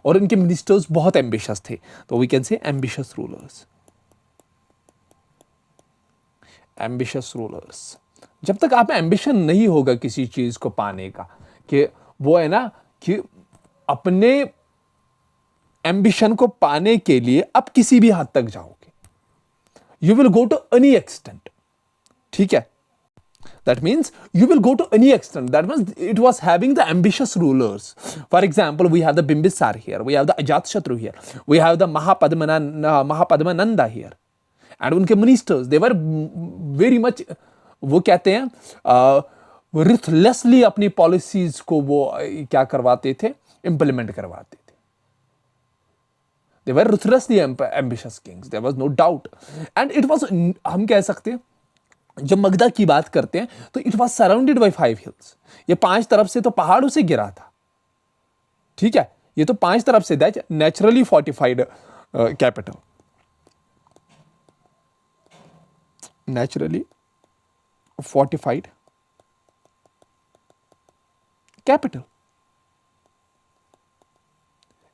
और इनके ministers बहुत ambitious थे, तो we can say ambitious rulers. Ambitious rulers, जब तक आप में ambition नहीं होगा किसी चीज को पाने का, कि वो है ना कि अपने एम्बिशन को पाने के लिए आप किसी भी हद तक जाओगे, you will go to any extent. ठीक है, that means you will go to any extent. That means it was having the ambitious rulers. For example, we have the Bimbisar here, we have the Ajatashatru here, we have the Mahapadmananda here, and उनके ministers, they were very much, वो कहते हैं ruthlessly अपनी policies को वो क्या करवाते थे, implement करवाते थे। They were ruthlessly ambitious kings, there was no doubt. And it was, हम कह सकते हैं जब मगधा की बात करते हैं तो it was surrounded by 5 hills. ये 5 तरफ से तो पहाड़ों से घिरा था। ठीक है, ये तो 5 तरफ से, that naturally fortified capital, naturally fortified capital.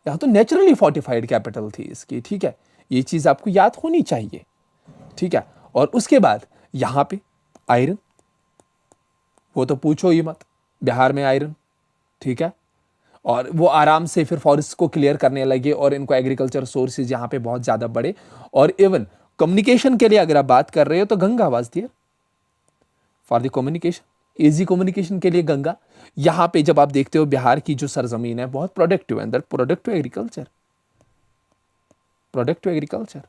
यहां तो नेचुरली फोर्टिफाइड कैपिटल थी इसकी। ठीक है, ये चीज आपको याद होनी चाहिए। ठीक है, और उसके बाद यहां पे आयरन, वो तो पूछो ही मत, बिहार में आयरन। ठीक है, और वो आराम से फिर फॉरेस्ट को क्लियर करने लगे और इनको एग्रीकल्चर सोर्सेज यहां पे बहुत ज्यादा बढ़े। और इवन कम्युनिकेशन के लिए अगर आप बात कर रहे हो तो Ganga was there for the communication, easy communication के लिए गंगा। यहां पे जब आप देखते हो बिहार की जो सरजमीन है बहुत प्रोडक्टिव है, प्रोडक्टिव एग्रीकल्चर।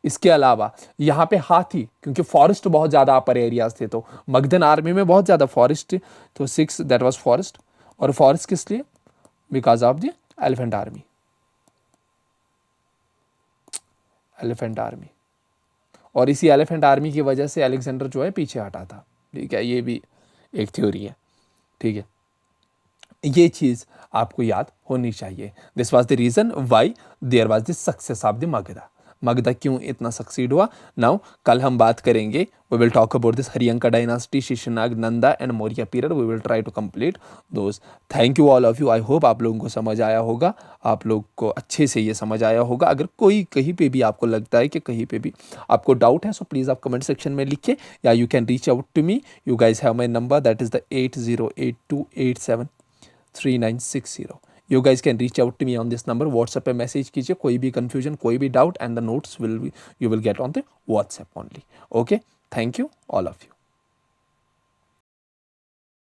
इसके अलावा यहाँ पे हाथी, क्योंकि फॉरेस्ट बहुत ज़्यादा अपर एरियाज थे, तो मगधन आर्मी में बहुत ज़्यादा फॉरेस्ट, तो 6 दैट वाज फॉरेस्ट। और फॉरेस्ट किस लिए? Because of the elephant army. और इसी एलिफेंट आर्मी की वजह से अलेक्जेंडर जो है पीछे हटा था। ठीक है, ये भी एक थ्योरी है। ठीक है, ये चीज़ आपको याद होनी चाहिए। This was the reason why there was the success of the Magadha क्यों इतना सक्सीड हुआ। नाउ कल हम बात करेंगे, we will talk about this Haryanka dynasty, Shishunag, Nanda and Maurya period. We will try to complete those. Thank you all of you. I hope आप लोगों को समझ आया होगा, आप लोग को अच्छे से ये समझ आया होगा। अगर कोई कहीं पे भी आपको लगता है कि कहीं पे भी आपको डाउट है, सो प्लीज़ आप कमेंट सेक्शन में लिखिए, या you can reach out to me. You guys have my number, that is the 8082873960। You guys can reach out to me on this number. WhatsApp पे मैसेज कीजिए, कोई भी confusion, कोई भी doubt, and the notes you will get on the WhatsApp only. Okay, thank you all of you.